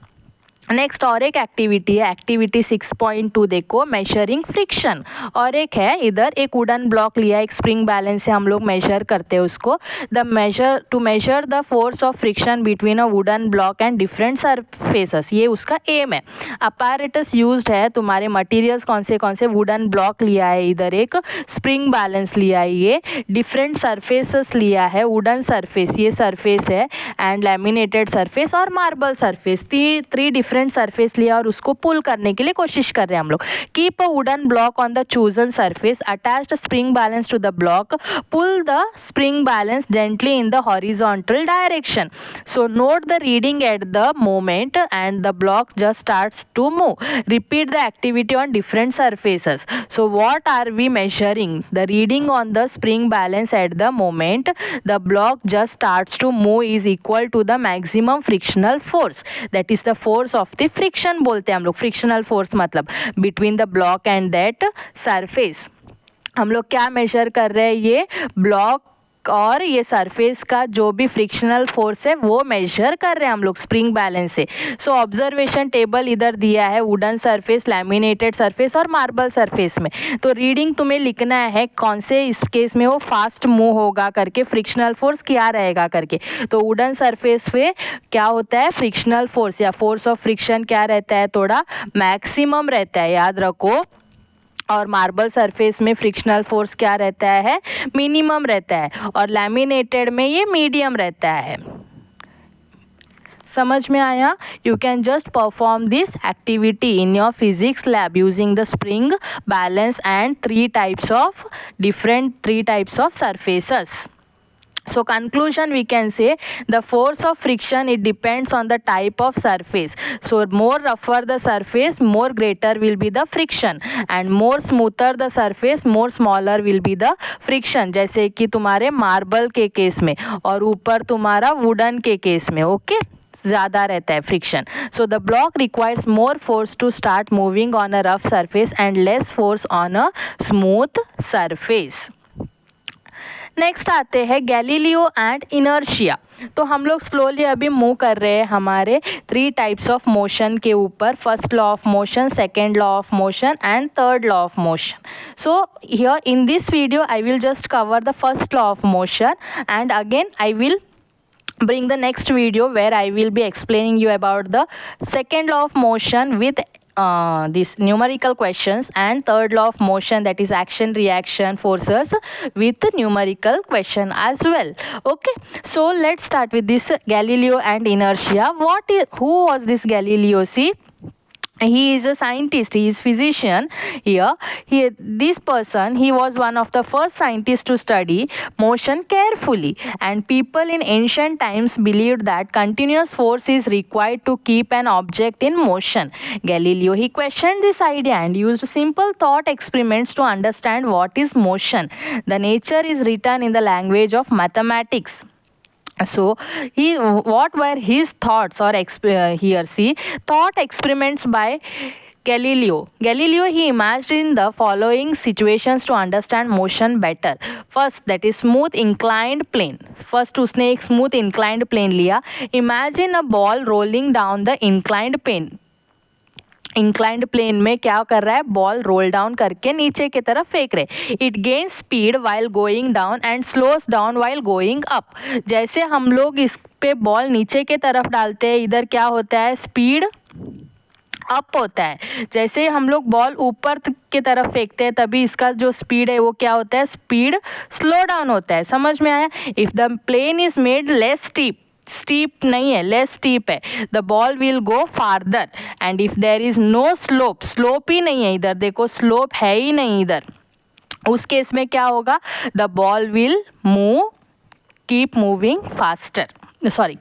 A: Next और एक activity है, activity 6.2 देखो, measuring friction. और एक है इधर, एक वुडन ब्लॉक लिया, एक स्प्रिंग बैलेंस से हम लोग मेजर करते हैं उसको। The measure to measure the force of friction between a wooden block and different surfaces, ये उसका एम है। अपैरेटस यूज्ड है, तुम्हारे मटेरियल्स कौन से वुडन ब्लॉक लिया है, इधर एक स्प्रिंग बैलेंस लिया है, ये डिफरेंट सरफेसेस लिया है, वुडन सरफेस ये सरफेस है, एंड लैमिनेटेड सरफेस और marble surface, three different surface लिया और उसको पुल करने के लिए कोशिश कर रहे हैं हम लोग। Keep a wooden block on the chosen surface, attach the spring balance to the block, pull the spring balance gently in the horizontal direction. So note the reading at the moment and the block just starts to move. Repeat the activity on different surfaces. So what are we measuring? The reading on the spring balance at the moment the block just starts to move is equal to the maximum frictional force, that is the force of the friction बोलते हैं हम लोग। Frictional force मतलब between the block and that surface. हम लोग क्या major कर रहे हैं? ये ब्लॉक और ये सरफेस का जो भी फ्रिक्शनल फोर्स है वो मेजर कर रहे हैं हम लोग स्प्रिंग बैलेंस से। सो ऑब्जर्वेशन टेबल इधर दिया है, वुडन सरफेस, लैमिनेटेड सरफेस और मार्बल सरफेस में। तो रीडिंग तुम्हें लिखना है कौन से इस केस में वो फास्ट मूव होगा करके, फ्रिक्शनल फोर्स क्या रहेगा करके। तो वुडन सरफेस पे क्या होता है? फ्रिक्शनल फोर्स या फोर्स ऑफ फ्रिक्शन क्या रहता है? थोड़ा मैक्सिमम रहता है, याद रखो। और मार्बल सरफेस में फ्रिक्शनल फोर्स क्या रहता है? मिनिमम रहता है। और लैमिनेटेड में ये मीडियम रहता है। समझ में आया? You can just perform this activity in your physics lab using the spring balance and three types of surfaces. So conclusion, we can say the force of friction, it depends on the type of surface. So more rougher the surface, more greater will be the friction, and more smoother the surface, more smaller will be the friction. जैसे कि तुम्हारे marble के case में और ऊपर तुम्हारा wooden के case में, ओके ज़्यादा रहता है friction. So the block requires more force to start moving on a rough surface and less force on a smooth surface. Next आते हैं गैलीलियो एंड इनर्शिया. तो हम लोग स्लोली अभी मूव कर रहे हैं हमारे थ्री टाइप्स ऑफ मोशन के ऊपर. First law of motion, second law of motion and third law of motion. So here in this video I will just cover the first law of motion, and again I will bring the next video where I will be explaining you about the second law of motion with these numerical questions, and third law of motion, that is action reaction forces, with numerical question as well. Okay, so let's start with this Galileo and inertia. Who was this Galileo? See, he is a scientist, he is physician here. This person, he was one of the first scientists to study motion carefully, and people in ancient times believed that continuous force is required to keep an object in motion. Galileo, he questioned this idea and used simple thought experiments to understand what is motion. The nature is written in the language of mathematics. So what were his thoughts, or here see thought experiments by Galileo, he imagined the following situations to understand motion better. First, that is smooth inclined plane. First उसने एक smooth inclined plane लिया. Imagine a ball rolling down the inclined plane. Inclined plane में क्या कर रहा है, ball roll down करके नीचे की तरफ फेंक रहे. It gain speed while going down and slows down while going up. जैसे हम लोग इस पे बॉल नीचे के तरफ डालते हैं, इधर क्या होता है, स्पीड अप होता है. जैसे हम लोग बॉल ऊपर की तरफ फेंकते हैं, तभी इसका जो स्पीड है वो क्या होता है, स्पीड स्लो डाउन होता है. समझ में आया. If the plane is made less steep नहीं है, लेस स्टीप है, the ball will go farther. And if there is no slope ही नहीं है, इधर देखो स्लोप है ही नहीं इधर, उस केस में क्या होगा, the ball will keep moving faster,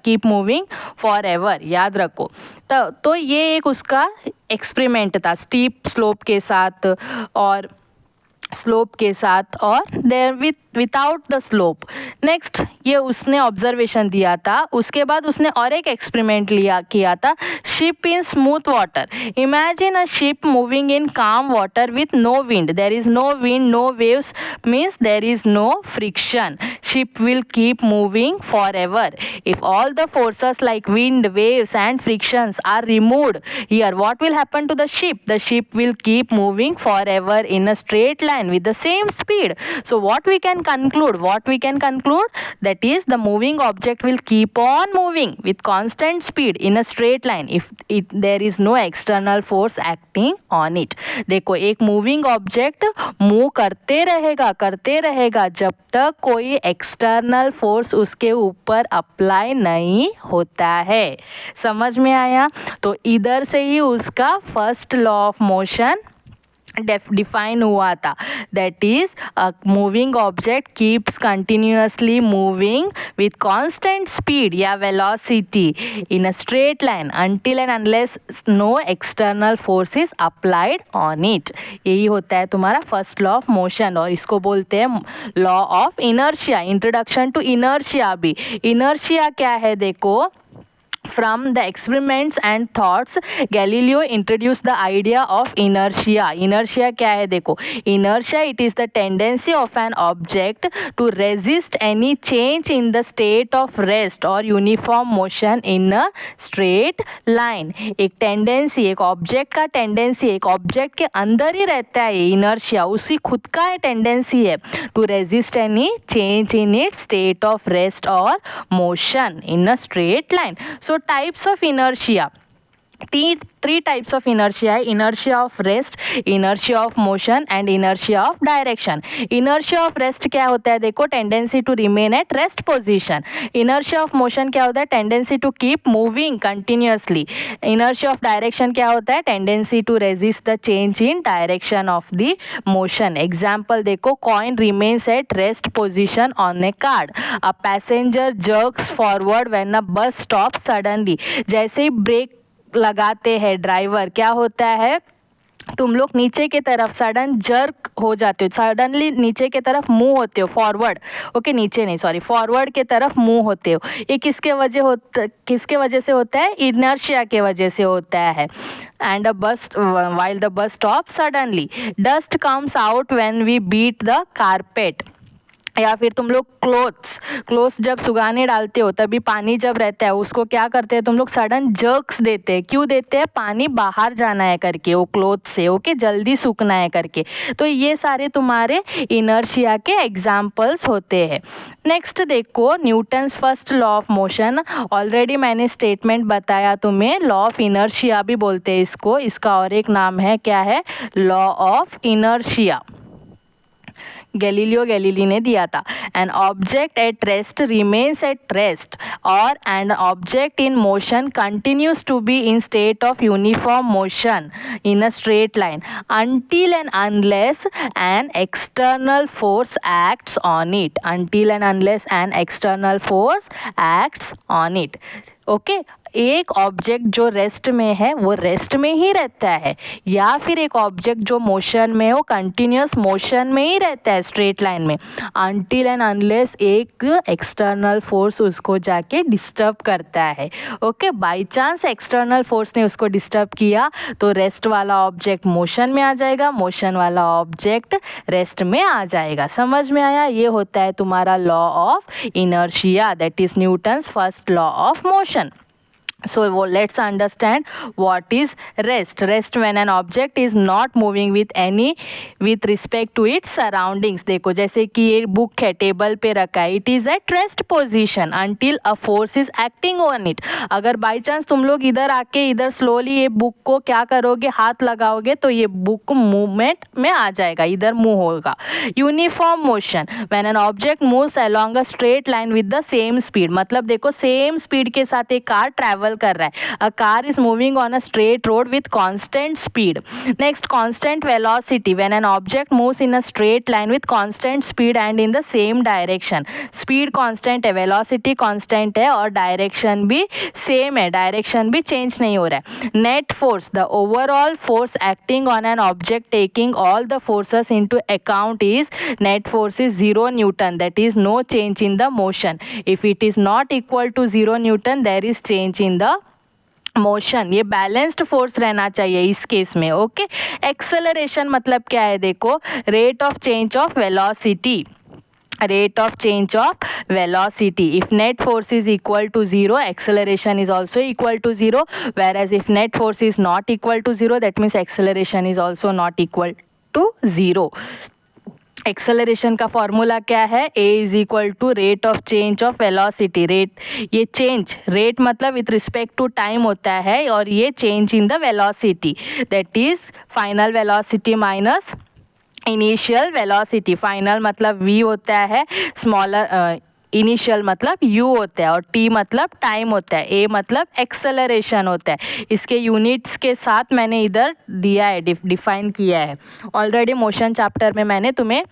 A: keep moving for ever. याद रखो. तो ये एक उसका एक्सपेरिमेंट था स्टीप स्लोप के साथ और स्लोप के साथ, और there without the slope. Next ये उसने ऑब्जर्वेशन दिया था. उसके बाद उसने और एक एक्सपेरिमेंट किया था, ship in smooth water. Imagine a ship moving in calm water with no wind. There is no wind, no waves, means there is no friction. Ship will keep moving for ever. If all the forces like wind, waves and frictions are removed here, what will happen to the ship? The ship will keep moving forever in a straight line with the same speed. So what we can conclude, that is the moving object will keep on moving with constant speed in a straight line if there is no external force acting on it. देखो एक moving object move करते रहेगा जब तक कोई external force उसके ऊपर apply नहीं होता है. समझ में आया. तो इधर से ही उसका first law of motion define हुआ था. That is a moving object keeps continuously moving with constant speed या velocity in a straight line until and unless no external force is applied on it. यही होता है तुम्हारा first law of motion, और इसको बोलते हैं law of inertia. Introduction to inertia भी. इनर्शिया क्या है देखो. From the experiments and thoughts, Galileo introduced the idea of inertia. Inertia क्या है देखो. Inertia, it is the tendency of an object to resist any change in the state of rest or uniform motion in a straight line. एक tendency, एक object का tendency, एक object के अंदर ही रहता है ये इनर्शिया, उसी खुद का है टेंडेंसी है to resist any change in it state of rest or motion in a straight line. So types of inertia. Three types of inertia है. inertia of rest, inertia of motion and inertia of direction. inertia of rest क्या होता है देखो. tendency to remain at rest position. inertia of motion क्या होता है. tendency to keep moving continuously. inertia of direction क्या होता है. tendency to resist the change in direction of the motion. example देखो. coin remains at rest position on a card. a passenger jerks forward when a bus stops suddenly. जैसे ही break लगाते हैं driver, क्या होता है, तुम लोग नीचे की तरफ सडन जर्क हो जाते हो, सडनली नीचे की तरफ मूव होते हो, फॉरवर्ड. ओके नीचे नहीं, सॉरी, फॉरवर्ड की तरफ मूव होते हो. ये किसके वजह से होता है. इनर्शिया के वजह से होता है. एंड अ बस while the bus stops suddenly. dust comes out when we beat the carpet. या फिर तुम लोग क्लोथ्स जब सुखाने डालते हो, तभी पानी जब रहता है उसको क्या करते हैं तुम लोग, सडन जर्क्स देते हैं. क्यों देते हैं. पानी बाहर जाना है करके वो क्लोथ से, ओके, जल्दी सूखना है करके. तो ये सारे तुम्हारे इनर्शिया के एग्जाम्पल्स होते हैं. नेक्स्ट देखो Newton's first law of motion. Already मैंने स्टेटमेंट बताया तुम्हें. लॉ ऑफ इनर्शिया भी बोलते हैं इसको. इसका और एक नाम है, क्या है, law of inertia. Galileo Galilei ने दिया था। An object at rest remains at rest or an object in motion continues to be in state of uniform motion in a straight line until and unless an external force acts on it, until and unless an external force acts on it. Okay एक object जो rest में है वो rest में ही रहता है, या फिर एक ऑब्जेक्ट जो मोशन में हो कंटिन्यूस मोशन में ही रहता है स्ट्रेट लाइन में, अनटिल एंड अनलेस एक एक्सटर्नल फोर्स उसको जाके डिस्टर्ब करता है। Okay by chance external force ने उसको डिस्टर्ब किया तो रेस्ट वाला ऑब्जेक्ट मोशन में आ जाएगा, मोशन वाला ऑब्जेक्ट रेस्ट में आ जाएगा। समझ में आया? ये होता है तुम्हारा law of inertia, that is Newton's first law of motion. So let's understand what is rest. Rest when an object is not moving with respect to its surroundings. देखो जैसे कि ये बुक है टेबल पे रखा है, it is at rest position until a force is acting on it. अगर by chance तुम लोग इधर आके इधर स्लोली ये बुक को क्या करोगे, हाथ लगाओगे तो ये बुक मूवमेंट में आ जाएगा, इधर मूव होगा। Uniform motion when an object moves along a straight line with the same speed, मतलब देखो सेम स्पीड के साथ एक कार ट्रैवल कर रहा है। A car is moving on a straight road with constant speed. Next constant velocity when an object moves in a straight line with constant speed and in the same direction. Speed constant है, velocity constant है और direction भी same है, direction भी change नहीं हो रहा है। Net force the overall force acting on an object taking all the forces into account is net force is 0 newton, that is no change in the motion. If it is not equal to 0 newton there is change in the motion. ये balanced force रहना चाहिए इस case में। Okay acceleration मतलब क्या है, देखो rate of change of velocity, rate of change of velocity. If net force is equal to 0, acceleration is also equal to 0, whereas if net force is not equal to 0, that means acceleration is also not equal to 0. Acceleration का formula क्या है, a is equal to rate of change of velocity. Rate, ये change rate मतलब with respect to time होता है और ये change in the velocity, that is final velocity minus initial velocity. Final मतलब v होता है, स्मॉलर इनिशियल मतलब u होता है और t मतलब टाइम होता है, a मतलब एक्सेलरेशन होता है। इसके यूनिट्स के साथ मैंने इधर दिया है, डिफाइन किया है ऑलरेडी। मोशन चैप्टर में मैंने तुम्हें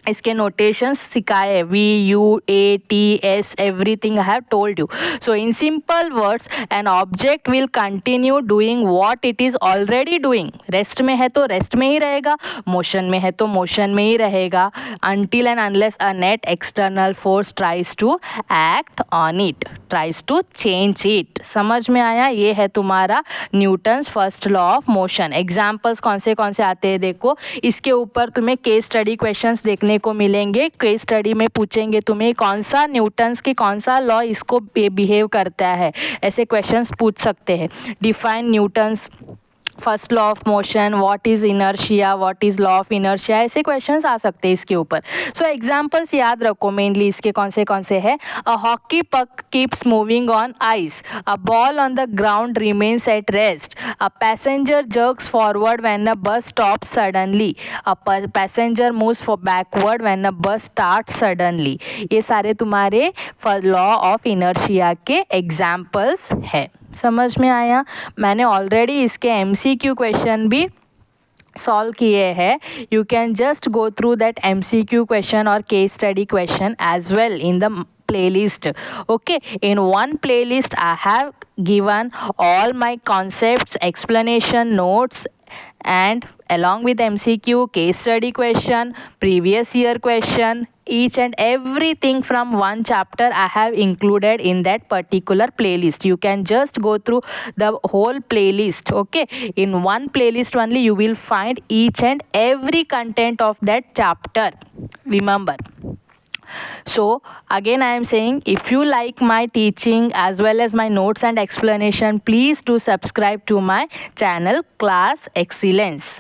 A: इसके नोटेशंस सिखाए, v u a t s everything I have told you. So in simple words an object will continue doing what it is already doing. Rest में है तो रेस्ट में ही रहेगा, मोशन में है तो मोशन में ही रहेगा, until and unless a net external force tries to act on it, tries to change it। समझ में आया? ये है तुम्हारा Newton's first law of motion. Examples कौन से आते हैं देखो, इसके ऊपर तुम्हें केस स्टडी क्वेश्चंस देखने को मिलेंगे। केस स्टडी में पूछेंगे तुम्हें कौन सा न्यूटन्स की कौन सा लॉ इसको बिहेव करता है, ऐसे क्वेश्चंस पूछ सकते हैं। Define Newton's first law of motion, what is inertia, what is law of inertia, ऐसे क्वेश्चंस आ सकते हैं इसके ऊपर। सो एग्जांपल्स याद रखो मेनली इसके कौन से है। अ हॉकी पक keeps moving on ice, a ball on the ground remains at rest, a passenger jerks forward when a bus stops suddenly, a passenger moves for backward when a बस start suddenly. ये सारे तुम्हारे law of inertia के examples है। समझ में आया? मैंने ऑलरेडी इसके MCQ क्वेश्चन भी सॉल्व किए हैं। You can just go through that MCQ question और case study question as well in the playlist. Okay, in one playlist I have given all my concepts, explanation, notes, and along with MCQ, case study question, previous year question, each and everything from one chapter I have included in that particular playlist. You can just go through the whole playlist. Okay, in one playlist only you will find each and every content of that chapter. Remember. So again I am saying, if you like my teaching as well as my notes and explanation, please do subscribe to my channel Class Excellence.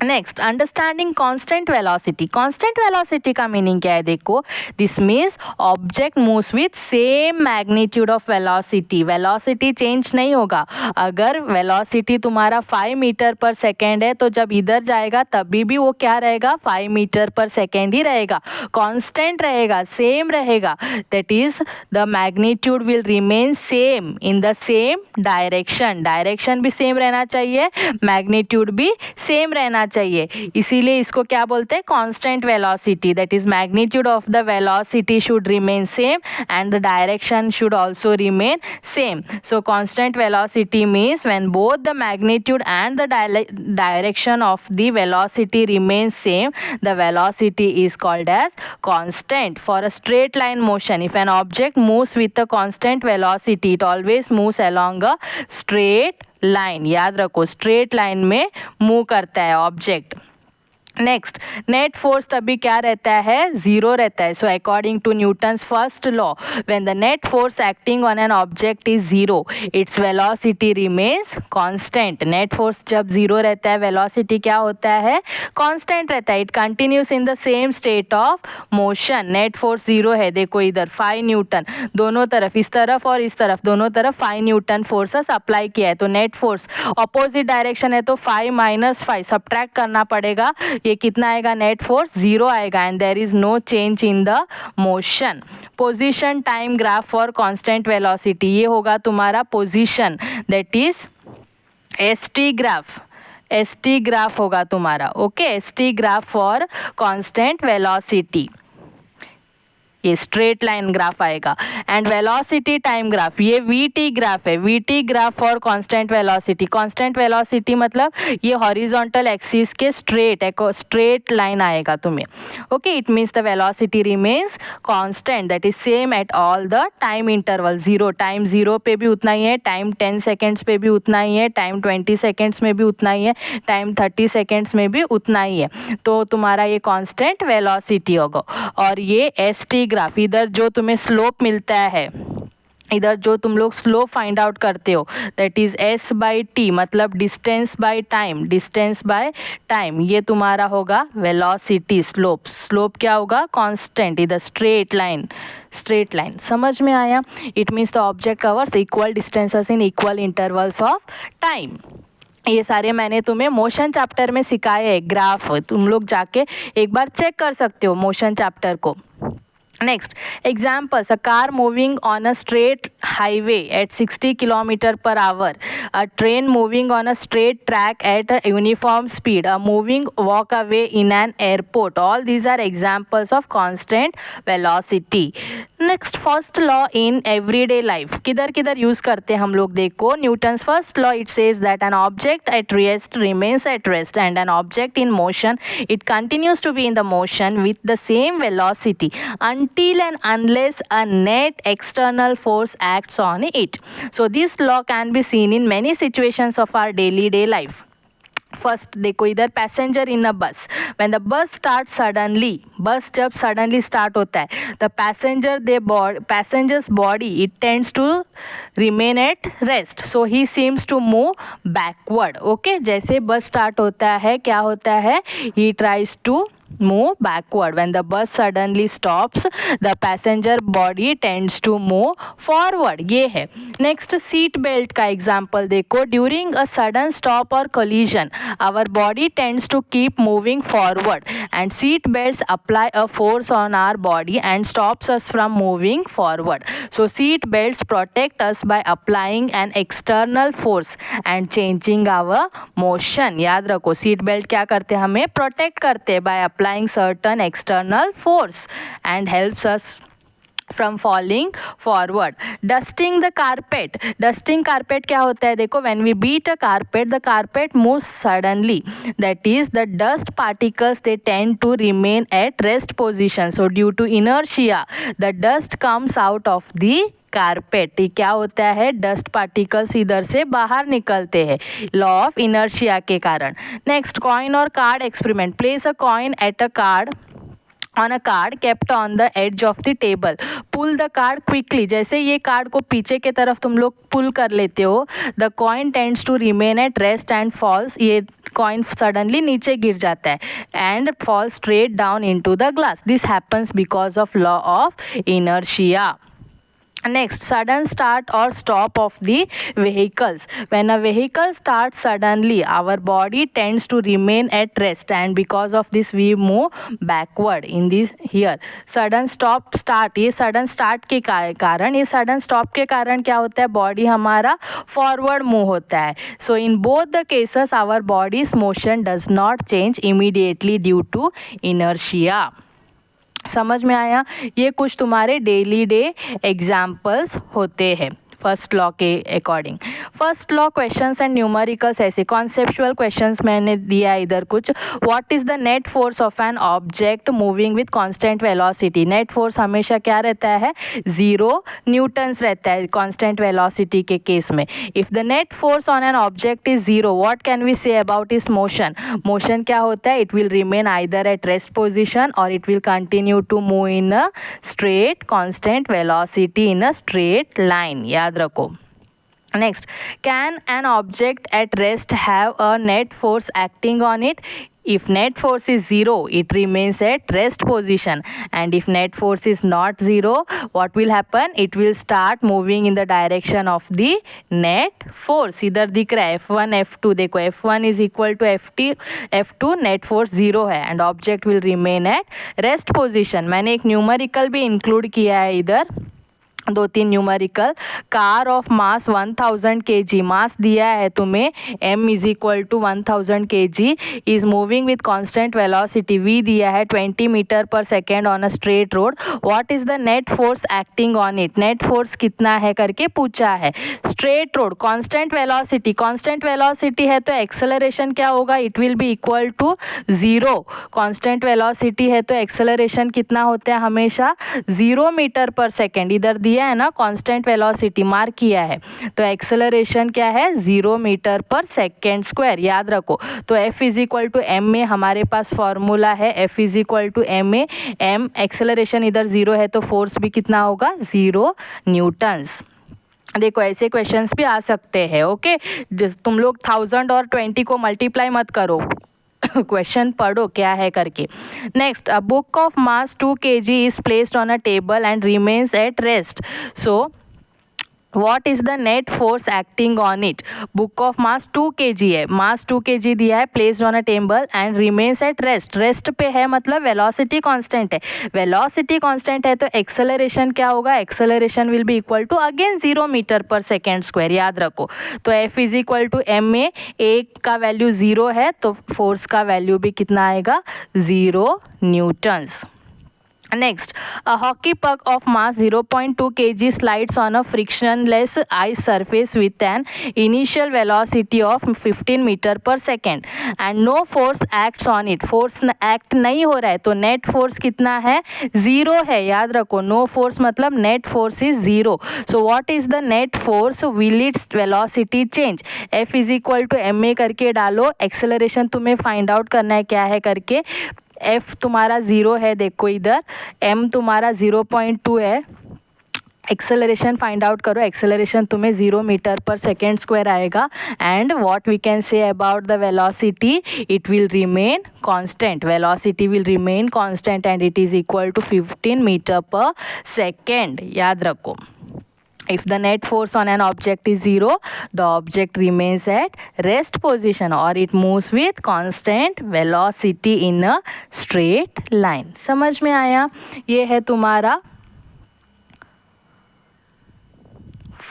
A: Next, understanding constant velocity. Constant velocity का meaning क्या है देखो, this means object moves with same magnitude of velocity. Velocity change नहीं होगा। अगर velocity तुम्हारा 5 metre per second है तो जब इधर जाएगा तभी भी वो क्या रहेगा, 5 मीटर पर सेकेंड ही रहेगा, कांस्टेंट रहेगा, सेम रहेगा। That is the magnitude will remain same in the same direction. Direction भी सेम रहना चाहिए, मैग्नीट्यूड भी सेम रहना चाहिए, इसीलिए इसको क्या बोलते हैं, constant velocity. That is magnitude of the velocity should remain same and the direction should also remain same. So constant velocity means when both the magnitude and the direction of the velocity remains same, the velocity is called as constant. For a straight line motion, if an object moves with a constant velocity, it always moves along a straight line. याद रखो, straight line में move करता है object. Next, net force तभी क्या रहता है, zero रहता है। So according to Newton's first law, when the net force acting on an object is zero, its velocity remains constant. Net force जब जीरो रहता है, वेलोसिटी क्या होता है, कांस्टेंट रहता है, it continues in the same state of motion. Net force zero है, देखो इधर 5 न्यूटन, दोनों तरफ, इस तरफ और इस तरफ, दोनों तरफ 5 न्यूटन फोर्सेस अप्लाई किया है। तो नेट फोर्स अपोजिट डायरेक्शन है तो 5 माइनस 5 सब्ट्रैक्ट करना पड़ेगा, ये कितना आएगा, नेट फोर्स जीरो आएगा and there is no change in the motion. Position time graph for constant velocity, ये होगा तुम्हारा position, that is ST graph. ST graph होगा तुम्हारा, okay, ST graph for constant velocity, ये स्ट्रेट लाइन ग्राफ आएगा। And velocity time graph, ये VT graph है, VT graph for constant velocity. Constant velocity मतलब ये हॉरिजॉन्टल एक्सिस के straight line आएगा तुम्हें, okay. It means the velocity remains constant, that is same at all the time interval. Zero, time zero पे भी उतना ही है, टाइम 10 सेकेंड्स पे भी उतना ही है, टाइम 20 सेकेंड्स में भी उतना ही है, टाइम 30 सेकेंड्स में भी उतना ही है। तो तुम्हारा ये कांस्टेंट वेलोसिटी होगा। और ये एस टी ग्राफ, इधर जो तुम्हें स्लोप मिलता है, इधर जो तुम लोग स्लोप फाइंड आउट करते हो, that is S by T, मतलब distance by time, distance by time, ये तुम्हारा होगा वेलोसिटी। स्लोप, स्लोप क्या होगा, कांस्टेंट, इधर स्ट्रेट लाइन, स्ट्रेट लाइन। समझ में आया? It means the object covers equal distances in equal intervals of time. ये सारे मैंने तुम्हें मोशन चैप्टर में सिखाए हैं ग्राफ, तुम लोग जाके एक बार चेक कर सकते हो मोशन चैप्टर को। Next, examples: a car moving on a straight highway at 60 km/h, a train moving on a straight track at a uniform speed, a moving walkway in an airport. All these are examples of constant velocity. Next, first law in everyday life, किधर किधर use करते हैं हम लोग, देखो Newton's first law, it says that an object at rest remains at rest and an object in motion it continues to be in the motion with the same velocity until and unless a net external force acts on it. So this law can be seen in many situations of our day life. First देखो इधर, passenger in a bus, when the bus start suddenly, bus जब suddenly start होता है, the passenger's body it tends to remain at rest, so he seems to move backward, okay. जैसे bus start होता है क्या होता है, he tries to move backward. When the bus suddenly stops, the passenger body tends to move forward. ये है। Next, seat belt का example देखो, during a sudden stop or collision, our body tends to keep moving forward and seat belts apply a force on our body and stops us from moving forward. So seat belts protect us by applying an external force and changing our motion. याद रखो, seat belt क्या करते हैं, हमें protect करते हैं by applying certain external force and helps us from falling forward. Dusting the carpet, dusting carpet क्या होता है, देखो when we beat a carpet, the carpet moves suddenly, that is the dust particles they tend to remain at rest position, so due to inertia the dust comes out of the carpet. ये क्या होता है, dust particles इधर से बाहर निकलते हैं law of inertia के कारण। नेक्स्ट, कॉइन और card experiment, place a coin at a card on a card kept on the edge of the table. Pull the card quickly. जैसे ये कार्ड को पीछे के तरफ तुम लोग पुल कर लेते हो, the coin tends to remain at rest and falls. ये कॉइन सडनली नीचे गिर जाता है and falls straight down into the glass. This happens because of law of inertia. Next, sudden start or stop of the vehicles. When a vehicle starts suddenly, our body tends to remain at rest, and because of this we move backward in this here. Sudden stop start, ये sudden start के कारण, ये sudden stop के कारण क्या होता है, body हमारा फॉरवर्ड मूव होता है. So in both the cases our body's motion does not change immediately due to inertia. समझ में आया. ये कुछ तुम्हारे डेली डे एग्जाम्पल्स होते हैं फर्स्ट लॉ के according. First law questions and numericals ऐसे कॉन्सेप्चुअल क्वेश्चंस मैंने दिया इधर कुछ. What is the net force of an object moving with constant velocity. Net force हमेशा क्या रहता है, 0 न्यूटन्स रहता है कांस्टेंट वेलोसिटी के केस में. If the net force on an object is 0, what can we say about इस motion. Motion क्या होता है, it will remain either at rest position और it will continue to move in a straight constant velocity in a straight line. याद रखो. Next, can an object at rest have a net force acting on it? If net force is 0, it remains at rest position, and if net force is not 0, what will happen, it will start moving in the direction of the net force. इधर दिख रहा है F1 F2. देखो F1 is equal to F2, net force 0 है and object will remain at rest position. मैंने एक numerical भी include किया है इधर, 2-3 numerical. Car of mass 1000 kg, mass दिया है तुम्हें m is equal to 1000 kg, is moving with constant velocity, v दिया है 20 metre per second on a straight road. What is the net force acting on it. Net force कितना है करके पूछा है. Straight road, constant velocity, constant velocity है तो acceleration क्या होगा, it will be equal to 0. Constant velocity है तो एक्सेलरेशन कितना होता है, हमेशा 0 मीटर पर सेकेंड. इधर दिया है ना कांस्टेंट वेलोसिटी मार्क किया है, तो एक्सेलरेशन क्या है, 0 मीटर पर सेकेंड स्क्वायर. याद रखो. तो F is equal to m में हमारे पास फॉर्मूला है, F is equal to m में एम एक्सेलरेशन इधर 0 है तो फोर्स भी कितना होगा, 0 न्यूटन्स. देखो ऐसे क्वेश्चंस भी आ सकते हैं. ओके, तुम लोग 1000 और 20 को मल्टीप्लाई मत करो, क्वेश्चन पढ़ो क्या है करके. Next, a book of mass 2 kg is placed on a table and remains at rest. So what is the net force acting on it. Book of mass 2 kg है, मास 2 kg दिया है, placed on a table and remains at rest. Rest पे है मतलब velocity constant है. Velocity constant है तो acceleration क्या होगा, acceleration will be equal to again 0 metre per second square. याद रखो. तो F is equal to m में ए का वैल्यू 0 है तो फोर्स का वैल्यू भी कितना आएगा, 0 Newton's. Next, a hockey puck of mass 0.2 kg slides on a frictionless ice surface with an initial velocity of 15 meter per second and no force acts on it. Force act नहीं हो रहा है तो net force कितना है, 0 है. याद रखो, no force मतलब net force is 0. So what is the net force, will its velocity change. F is equal to ma करके डालो, एक्सेलरेशन तुम्हें फाइंड आउट करना है क्या है करके. F तुम्हारा 0 है, देखो इधर m तुम्हारा 0.2 है. एक्सेलरेशन फाइंड आउट करो, एक्सेलरेशन तुम्हें 0 मीटर पर सेकेंड स्क्वायर आएगा. And what we can say about the velocity, it will remain constant. Velocity will remain constant and it is equal to 15 metre per second. याद रखो. If the net force on an object is 0, the object remains at rest position or it moves with constant velocity in a straight line. समझ में आया. ये है तुम्हारा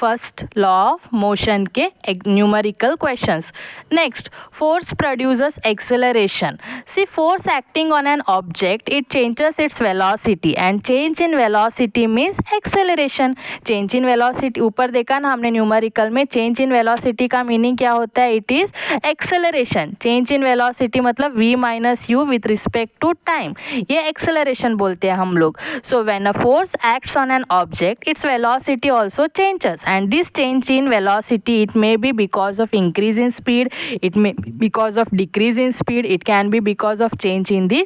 A: first law of motion के numerical questions. Next, force produces acceleration. See force acting on an object, it changes its velocity and change in velocity means acceleration. Change in velocity ऊपर देखा ना हमने न्यूमेरिकल में, चेंज इन वेलोसिटी का meaning क्या होता है, it is acceleration. Change in velocity मतलब v minus u with respect to time, ये एक्सेलरेशन बोलते हैं हम लोग. So when a force acts on an object, its velocity also changes. And this change in velocity, it may be because of increase in speed, it may be because of decrease in speed, it can be because of change in the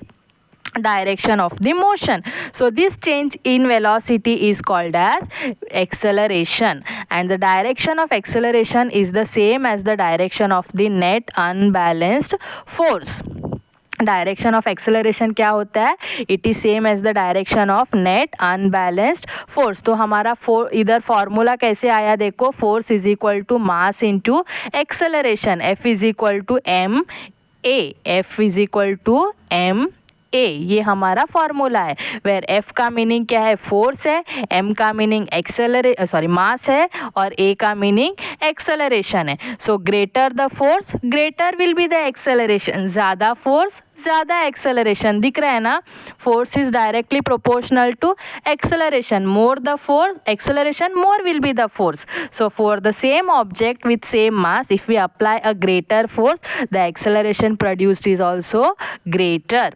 A: direction of the motion. So this change in velocity is called as acceleration, and the direction of acceleration is the same as the direction of the net unbalanced force. Direction of acceleration क्या होता है? It is same as the direction of net unbalanced force. तो हमारा इधर formula कैसे आया देखो, force is equal to mass into acceleration. F is equal to M a. F is equal to M a, ये हमारा फॉर्मूला है. Where F का मीनिंग क्या है? फोर्स है. एम का मीनिंग मास है. और ए का मीनिंग एक्सेलरेशन है. So greater the force greater will be the acceleration. ज़्यादा फोर्स ज़्यादा एक्सेलरेशन. दिख रहा है ना? Force is directly proportional to acceleration. More the force acceleration, more will be the force. So for the same object with same mass, if we apply a greater force, the acceleration produced is also greater.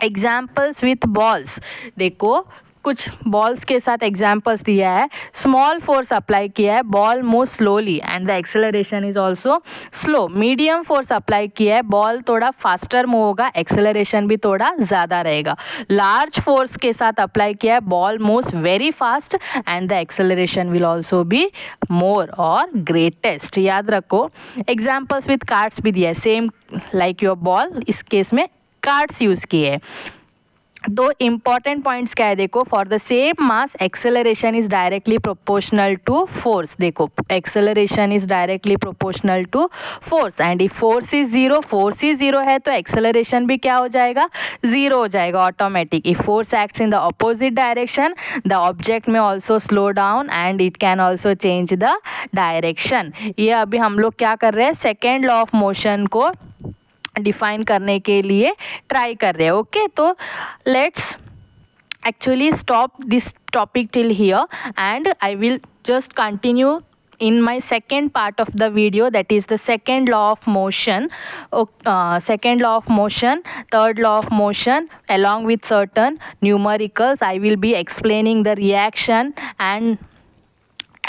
A: Examples with balls. देखो कुछ balls के साथ examples दिया है. Small force apply किया है, ball move slowly and the acceleration is also slow. Medium force apply किया है, बॉल थोड़ा फास्टर मूव होगा, एक्सेलरेशन भी थोड़ा ज़्यादा रहेगा. लार्ज फोर्स के साथ अप्लाई किया है, ball moves very fast and the acceleration will also be more और ग्रेटेस्ट. याद रखो. एग्जाम्पल्स विथ कार्ड्स भी दिया है, सेम लाइक योर बॉल. इस केस में कार्ड्स यूज़ किए. दो इम्पॉर्टेंट पॉइंट्स क्या है देखो. For the same mass acceleration is directly proportional to force. देखो acceleration is directly proportional to force, and if force is zero, force is zero है तो एक्सेलरेशन भी क्या हो जाएगा? जीरो हो जाएगा automatic. If force acts in the opposite direction, the object may also slow down and it can also change the direction. ये अभी हम लोग क्या कर रहे हैं? सेकेंड लॉ ऑफ मोशन को डिफाइन करने के लिए ट्राई कर रहे हैं. ओके, तो let's actually stop this topic till here, and I will just continue in my second part of the video, that is the second law of motion. Second law of motion, third law of motion, along with certain numericals. I will be explaining the reaction and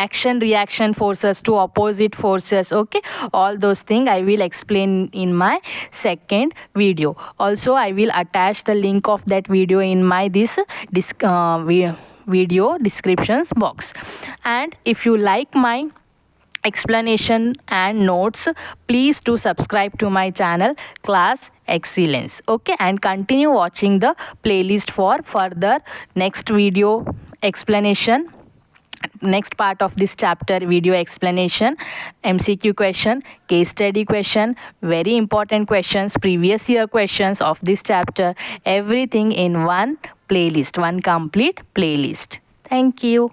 A: action reaction forces to opposite forces. Okay, all those things I will explain in my second video. Also I will attach the link of that video in my video descriptions box. And if you like my explanation and notes, please do subscribe to my channel Class Excellence. Okay, and continue watching the playlist for further next video explanation, next part of this chapter video explanation, MCQ question, case study question, very important questions, previous year questions of this chapter, everything in one playlist, one complete playlist. Thank you.